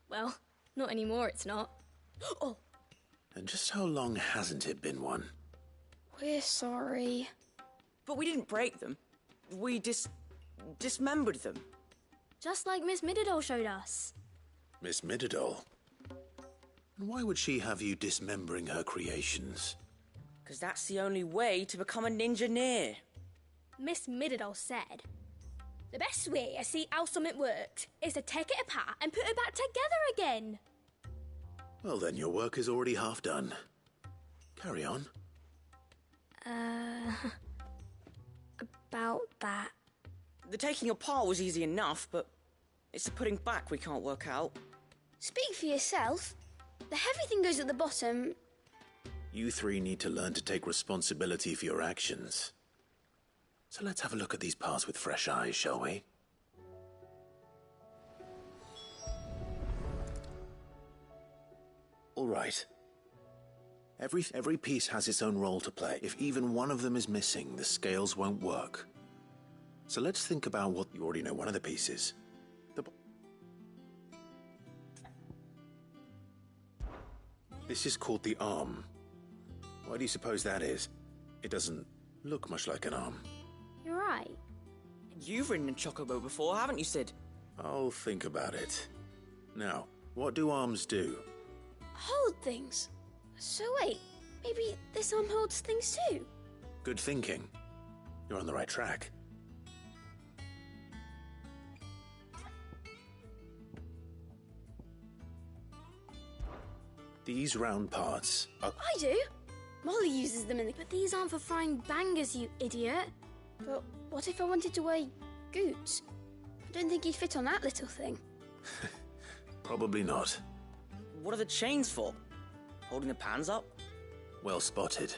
Well, not anymore, it's not. Oh!
And just how long hasn't it been one?
We're sorry.
But we didn't break them. We dismembered them.
Just like Miss Mididol showed us.
Miss Mididol? And why would she have you dismembering her creations?
Because that's the only way to become a ninja-neer.
Miss Mididol said, the best way to see how something works is to take it apart and put it back together again.
Well, then your work is already half done. Carry on.
About that.
The taking apart was easy enough, but it's the putting back we can't work out.
Speak for yourself. The heavy thing goes at the bottom.
You three need to learn to take responsibility for your actions. So let's have a look at these parts with fresh eyes, shall we? All right. Every piece has its own role to play. If even one of them is missing, the scales won't work. So let's think about what... You already know one of the pieces. This is called the arm. Why do you suppose that is? It doesn't look much like an arm.
You're right. It
You've ridden in Chocobo before, haven't you, Sid?
I'll think about it. Now, what do arms do?
Hold things. So wait, maybe this arm holds things too?
Good thinking. You're on the right track. These round parts are...
I do. Molly uses them but these aren't for frying bangers, you idiot. But what if I wanted to wear goots? I don't think he'd fit on that little thing.
Probably not.
What are the chains for? Holding the pans up?
Well spotted.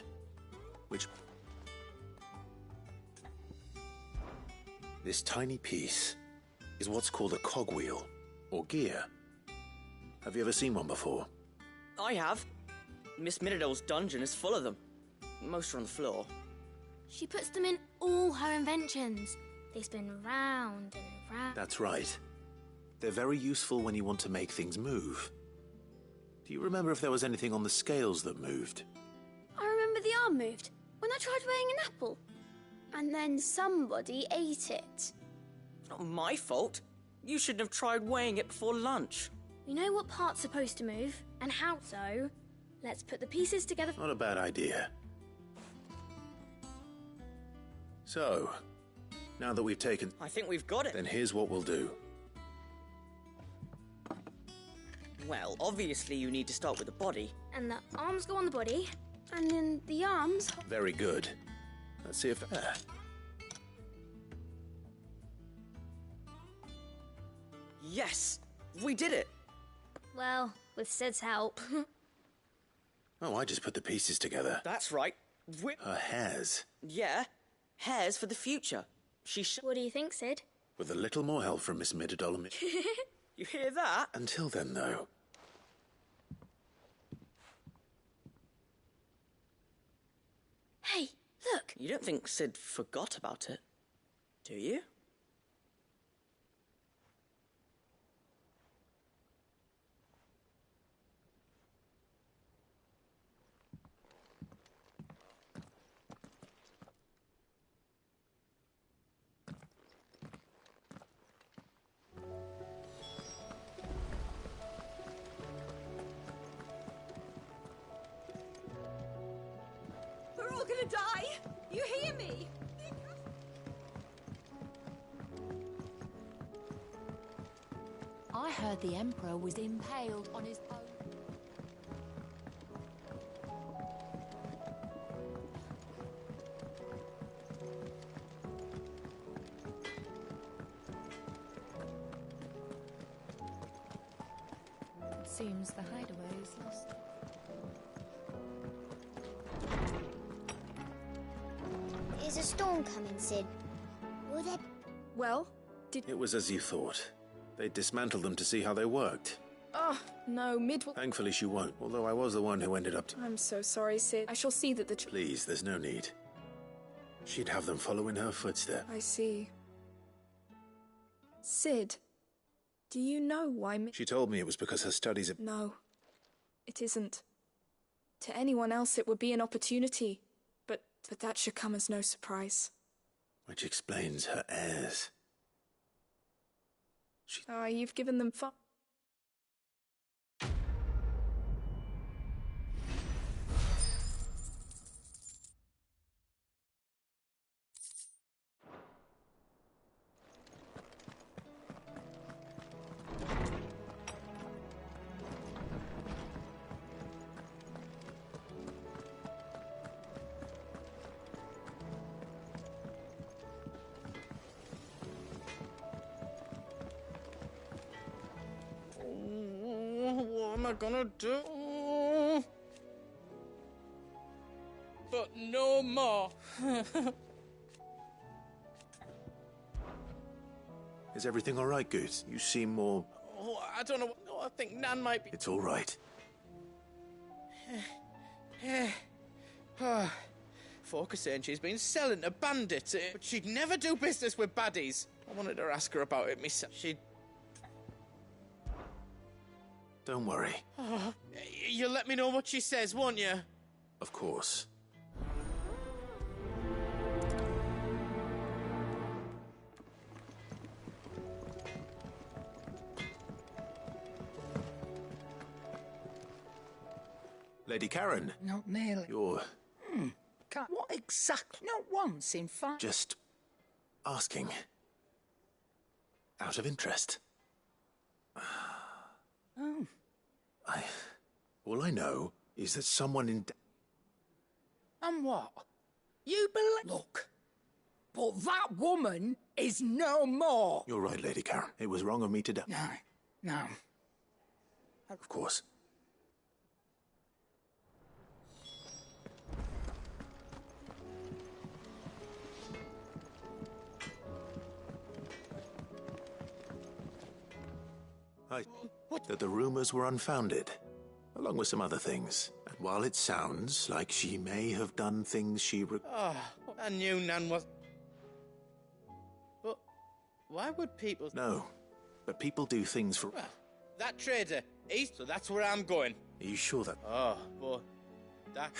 Which... This tiny piece is what's called a cogwheel, or gear. Have you ever seen one before?
I have. Miss Minadale's dungeon is full of them. Most are on the floor.
She puts them in all her inventions. They spin round and round.
That's right. They're very useful when you want to make things move. Do you remember if there was anything on the scales that moved?
I remember the arm moved when I tried weighing an apple. And then somebody ate it.
Not my fault. You shouldn't have tried weighing it before lunch.
We know what part's supposed to move, and how so. Let's put the pieces together.
Not a bad idea. So, now that we've taken...
I think we've got it.
Then here's what we'll do.
Well, obviously you need to start with the body.
And the arms go on the body, and then the arms...
Very good. Let's see if...
Yes! We did it!
Well, with Sid's help.
Oh, I just put the pieces together.
That's right.
Her hairs.
Yeah. Hairs for the future.
What do you think, Sid?
With a little more help from Miss Midadolum.
You hear that?
Until then, though.
Hey, look!
You don't think Sid forgot about it, do you?
We're all gonna die! You hear me?
I heard the Emperor was impaled on his own.
It seems the hideaway is lost.
Is a storm coming, Sid? Will there...
Well, did...
It was as you thought. They dismantled them to see how they worked.
Oh, no,
Thankfully she won't, although I was the one who ended up...
I'm so sorry, Sid. I shall see that the...
Please, there's no need. She'd have them follow in her footsteps.
I see. Sid, do you know why
She told me it was because her studies are...
No, it isn't. To anyone else it would be an opportunity, but that should come as no surprise.
Which explains her heirs.
You've given them fun.
What am I gonna do? But no more.
Is everything all right, Goose? You seem more...
Oh, I don't know. I think Nan might be...
It's all right.
Folk are saying she's been selling to bandits, but she'd never do business with baddies. I wanted to ask her about it myself. She'd...
Don't worry.
Oh, you'll let me know what she says, won't you?
Of course. Lady Karen.
Not nearly.
You're
What exactly? Not once, in fact.
just asking. Out of interest.
Oh.
All I know is that someone in...
And what? You believe... Look. But that woman is no more.
You're right, Lady Karen. It was wrong of me to...
No.
Of course. That the rumors were unfounded, along with some other things. And while it sounds like she may have done things she...
I knew Nan was... But why would people...
No, but people do things for...
Well, that trader, so that's where I'm going.
Are you sure that...
Oh, but that...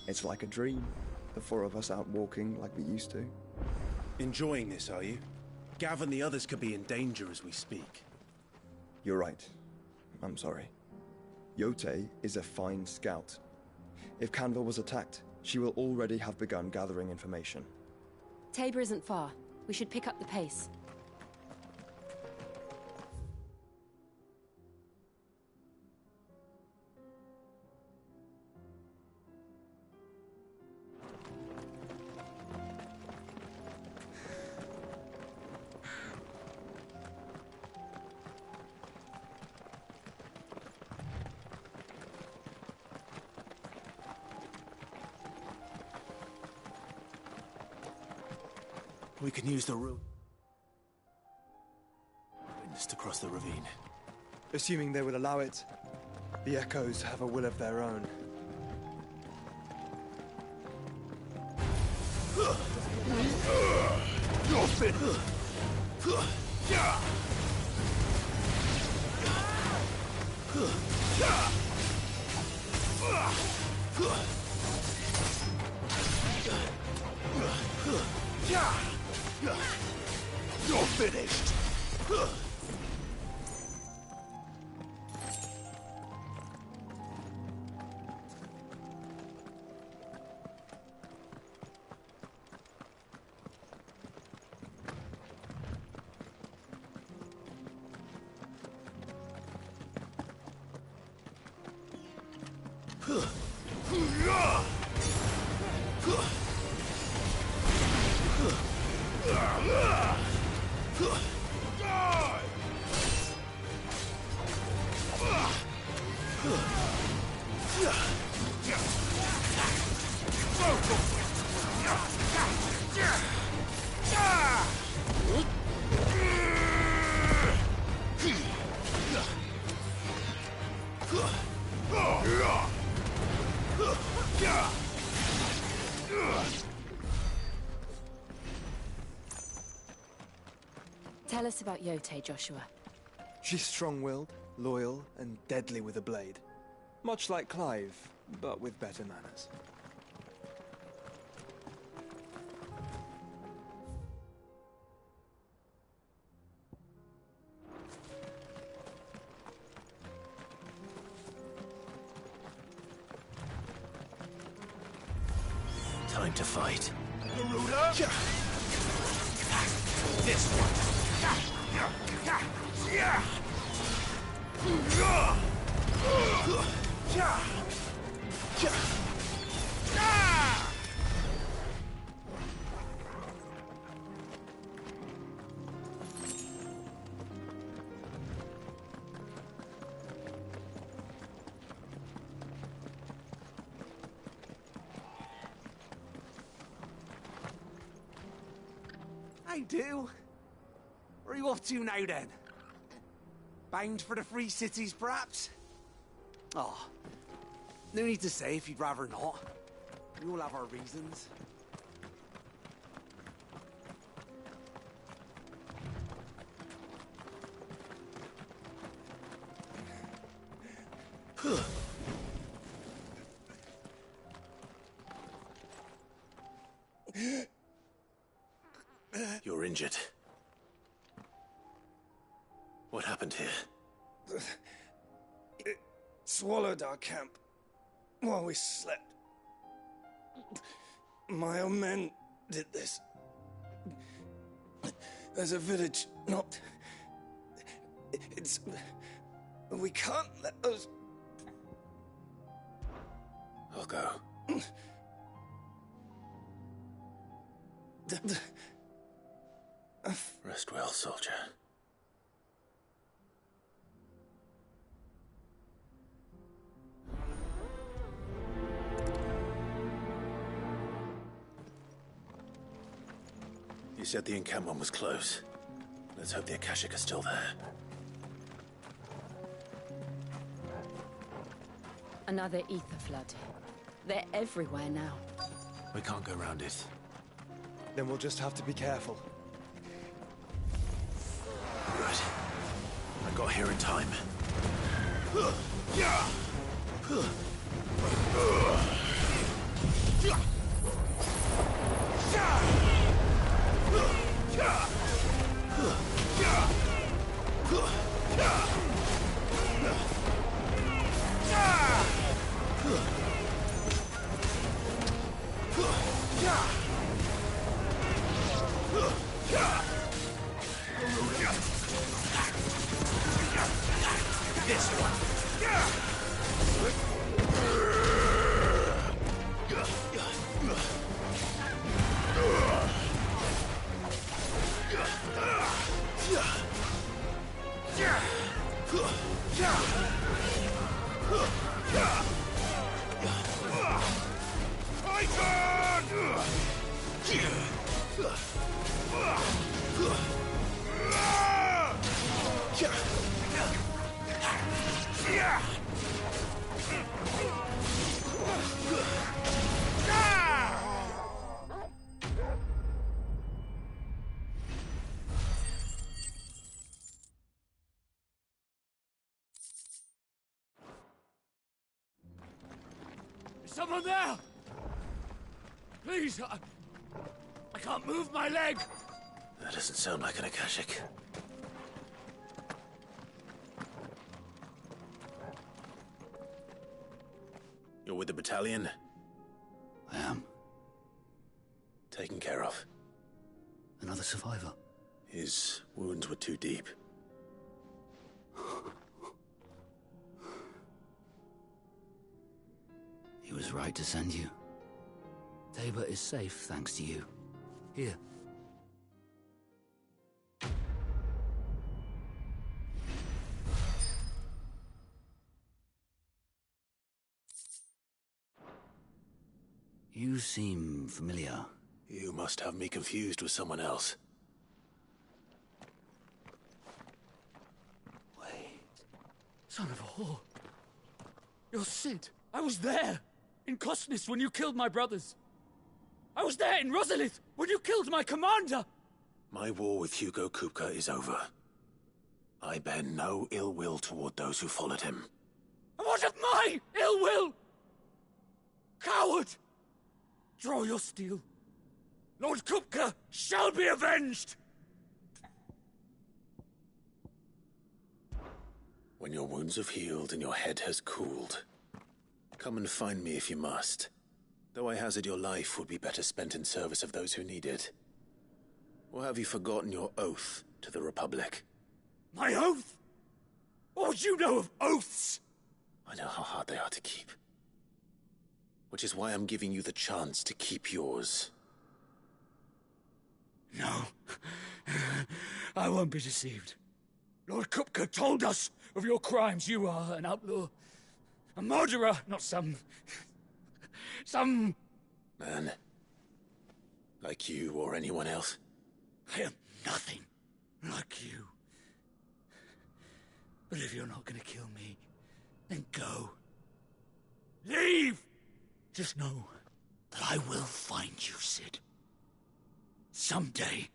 It's like a dream. The four of us out walking like we used to.
Enjoying this, are you? Gav and the others could be in danger as we speak.
You're right. I'm sorry. Yote is a fine scout. If Canville was attacked, she will already have begun gathering information.
Tabor isn't far. We should pick up the pace.
We can use the route to cross the ravine.
Assuming they will allow it, the Echoes have a will of their own.
You're fit. You're finished.
Tell us about Yote, Joshua.
She's strong-willed, loyal, and deadly with a blade. Much like Clive, but with better manners.
Time to fight.
Garuda! This one!
I do. Where are you off to now, then? Bound for the Free Cities, perhaps? Oh, no need to say if you'd rather not. We all have our reasons.
You're injured. What happened here?
It swallowed our camp while we slept. My own men did this. There's a village not... It's... We can't let those...
I'll go. Rest well, soldier. You said the encampment was close. Let's hope the Akashic are still there.
Another ether flood. They're everywhere now.
We can't go round it.
Then we'll just have to be careful.
Good. I got here in time.
This one!
Someone there! Please, I can't move my leg!
That doesn't sound like an Akashic. You're with the battalion?
I am.
Taken care of.
Another survivor.
His wounds were too deep.
He was right to send you. Tabor is safe thanks to you. Here. You seem familiar.
You must have me confused with someone else.
Wait.
Son of a whore. You're Sid. I was there. In Kosnis when you killed my brothers. I was there in Rosalith when you killed my commander.
My war with Hugo Kupka is over. I bear no ill will toward those who followed him.
And what of my ill will? Coward! Draw your steel. Lord Kupka shall be avenged!
When your wounds have healed and your head has cooled, come and find me if you must. Though I hazard your life would be better spent in service of those who need it. Or have you forgotten your oath to the Republic?
My oath? What would you know of oaths?
I know how hard they are to keep. Which is why I'm giving you the chance to keep yours.
No. I won't be deceived. Lord Kupka told us of your crimes. You are an outlaw. A murderer, not some...
Man. Like you or anyone else.
I am nothing like you. But if you're not gonna kill me, then go. Leave! Just know that I will find you, Sid. Someday.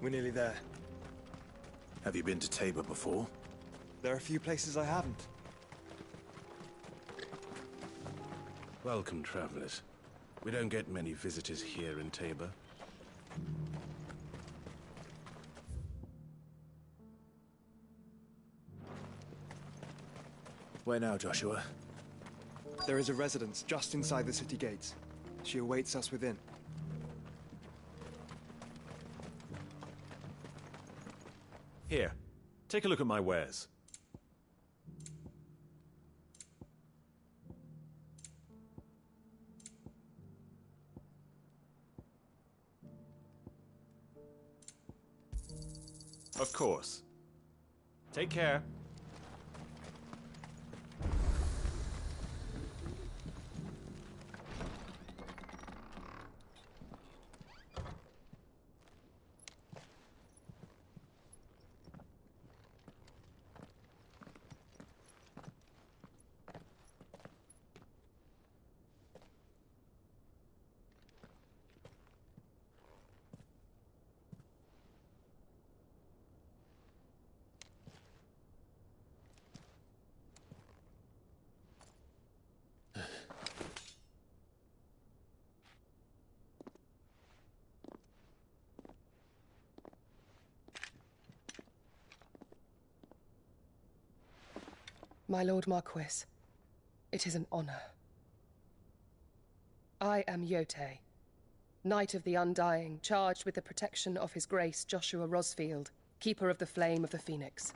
We're nearly there.
Have you been to Tabor before?
There are a few places I haven't.
Welcome, travelers. We don't get many visitors here in Tabor.
Where now, Joshua?
There is a residence just inside the city gates. She awaits us within.
Here, take a look at my wares. Of course. Take care.
My Lord Marquis, it is an honor. I am Yote, Knight of the Undying, charged with the protection of His Grace Joshua Rosfield, Keeper of the Flame of the Phoenix.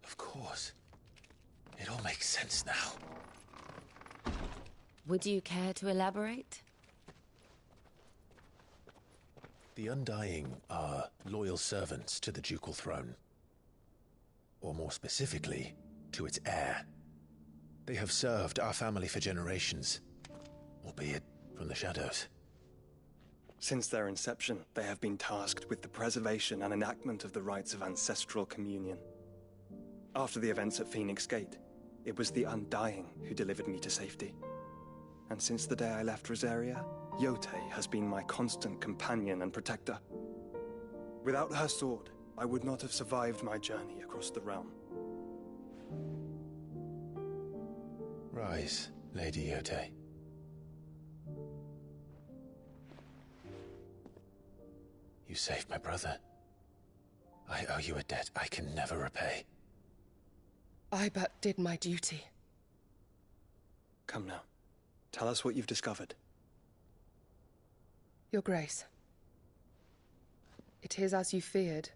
Of course. It all makes sense now.
Would you care to elaborate?
The Undying are loyal servants to the ducal throne. Or more specifically, to its heir. They have served our family for generations, albeit from the shadows.
Since their inception, they have been tasked with the preservation and enactment of the rites of ancestral communion. After the events at Phoenix Gate, it was the Undying who delivered me to safety. And since the day I left Rosaria, Yote has been my constant companion and protector. Without her sword, I would not have survived my journey across the realm.
Rise, Lady Yote. You saved my brother. I owe you a debt I can never repay.
I but did my duty.
Come now. Tell us what you've discovered.
Your Grace. It is as you feared.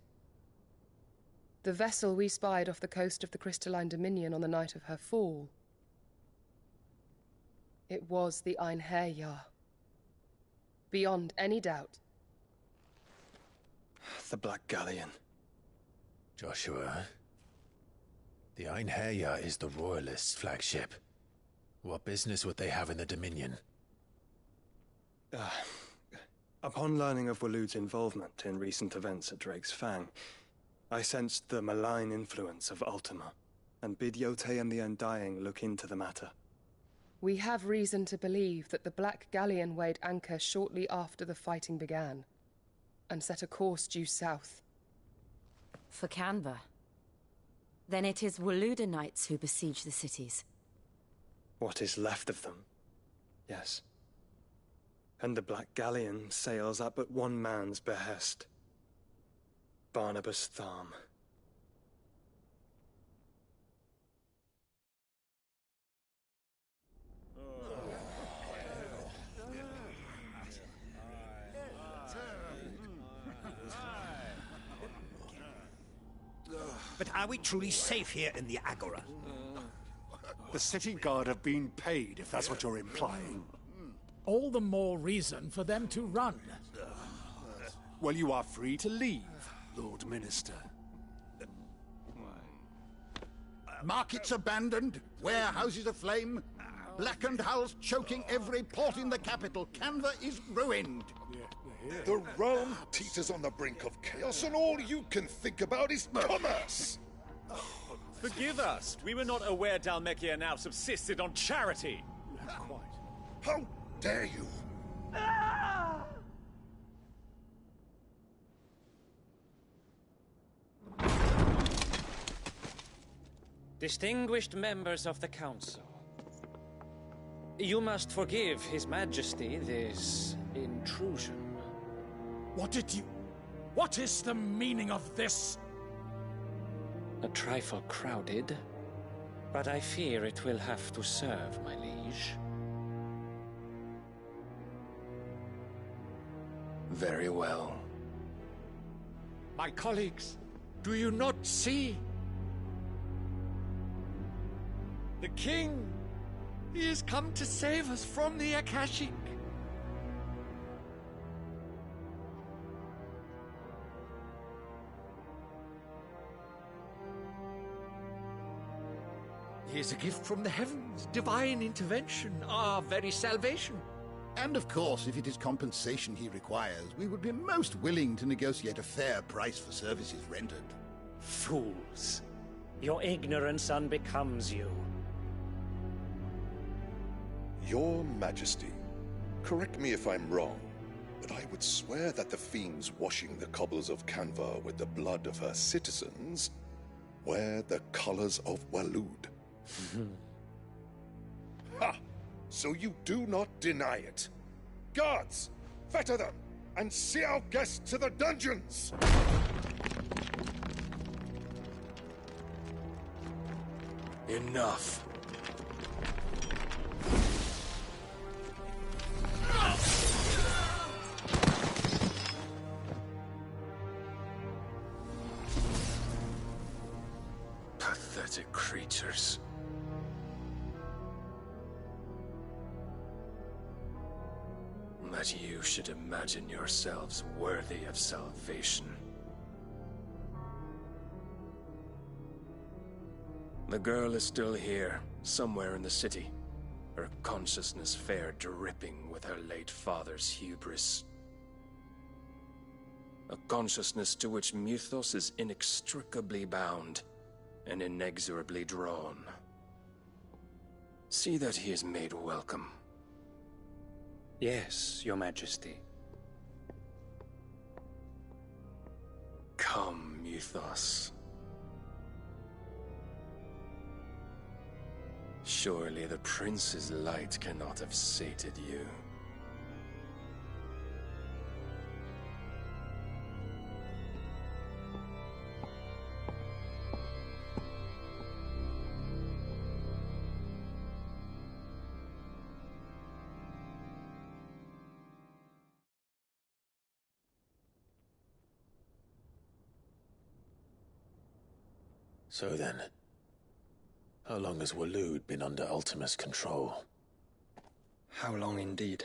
The vessel we spied off the coast of the Crystalline Dominion on the night of her fall. It was the Einherjar. Beyond any doubt.
The Black Galleon.
Joshua, the Einherjar is the Royalists' flagship. What business would they have in the Dominion?
Upon learning of Waloed's involvement in recent events at Drake's Fang, I sensed the malign influence of Ultima, and bid Yote and the Undying look into the matter.
We have reason to believe that the Black Galleon weighed anchor shortly after the fighting began, and set a course due south.
For Canva. Then it is Waloeda knights who besiege the cities.
What is left of them, yes. And the Black Galleon sails at but one man's behest. Barnabas Tharm.
But are we truly safe here in the Agora?
The city guard have been paid, if that's what you're implying.
All the more reason for them to run.
Well, you are free to leave, Lord Minister.
Markets abandoned, warehouses aflame, blackened hulls choking every port in the capital. Canva is ruined.
The realm teeters on the brink of chaos, and all you can think about is commerce!
Forgive us. We were not aware Dhalmekia now subsisted on charity.
How dare you?
Distinguished members of the Council, you must forgive His Majesty this intrusion.
What is the meaning of this?
A trifle crowded, but I fear it will have to serve, my liege.
Very well.
My colleagues, do you not see? The king! He has come to save us from the Akashic! He is a gift from the heavens, divine intervention, our very salvation.
And of course, if it is compensation he requires, we would be most willing to negotiate a fair price for services rendered.
Fools! Your ignorance unbecomes you.
Your Majesty, correct me if I'm wrong, but I would swear that the fiends washing the cobbles of Canva with the blood of her citizens wear the colors of Waloed. Ha! So you do not deny it. Guards, fetter them, and see our guests to the dungeons!
Enough. Pathetic creatures. That you should imagine yourselves worthy of salvation. The girl is still here, somewhere in the city, her consciousness fair dripping with her late father's hubris. A consciousness to which Mythos is inextricably bound and inexorably drawn. See that he is made welcome.
Yes, Your Majesty.
Come, Mythos. Surely the prince's light cannot have sated you.
So then, how long has Waloed been under Ultima's control?
How long indeed?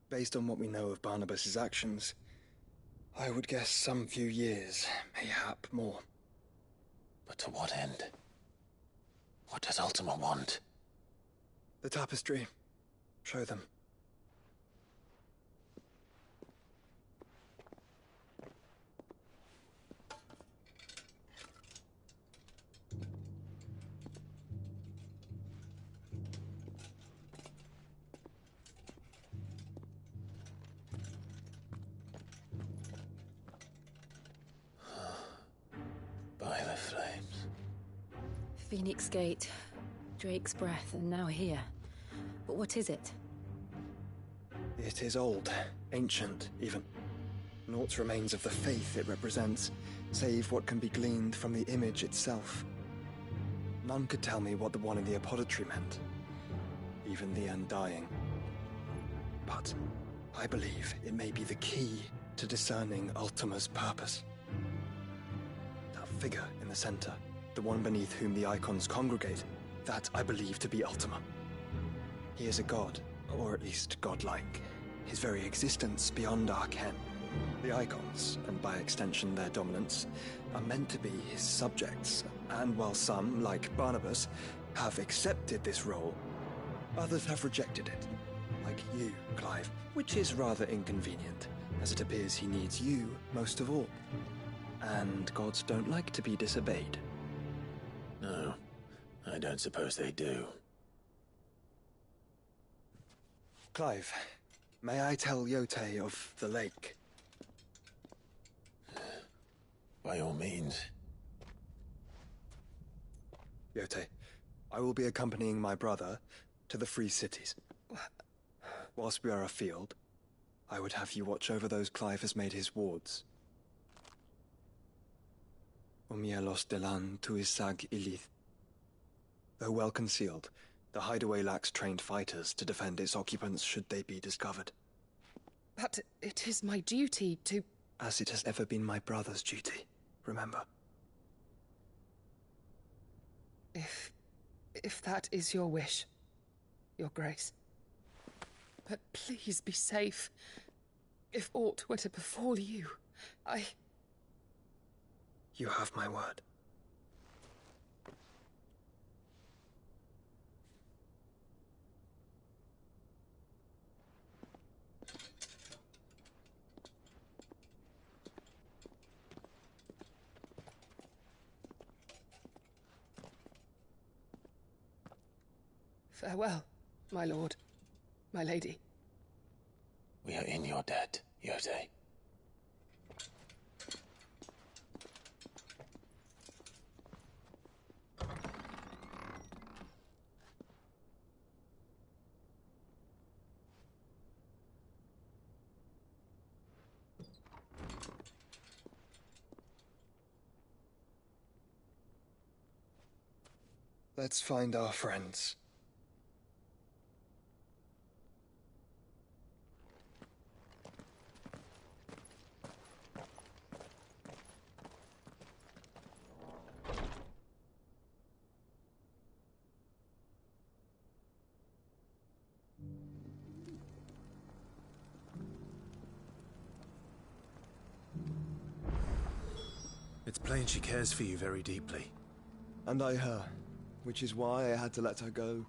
Based on what we know of Barnabas's actions, I would guess some few years, mayhap more.
But to what end? What does Ultima want?
The tapestry. Show them.
By the flames.
Phoenix Gate, Drake's Breath, and now here. But what is it?
It is old, ancient, even. Naught remains of the faith it represents, save what can be gleaned from the image itself. None could tell me what the one in the apothecary meant, even the Undying. But I believe it may be the key to discerning Ultima's purpose. That figure in the center, the one beneath whom the icons congregate, that I believe to be Ultima. He is a god, or at least godlike, his very existence beyond our ken. The icons, and by extension their dominants, are meant to be his subjects, and while some, like Barnabas, have accepted this role, others have rejected it, like you, Clive, which is rather inconvenient, as it appears he needs you most of all. And gods don't like to be disobeyed.
No, I don't suppose they do.
Clive, may I tell Yote of the lake?
By all means.
Yote, I will be accompanying my brother to the Free Cities. Whilst we are afield, I would have you watch over those Clive has made his wards. Omielos delan tuisag ilith. Though well concealed, the hideaway lacks trained fighters to defend its occupants should they be discovered.
But it is my duty to...
As it has ever been my brother's duty, remember.
If that is your wish, Your Grace. But please be safe. If aught were to befall you,
You have my word.
Farewell, my lord, my lady.
We are in your debt, Yote.
Let's find our friends.
It's plain she cares for you very deeply.
And I her, which is why I had to let her go.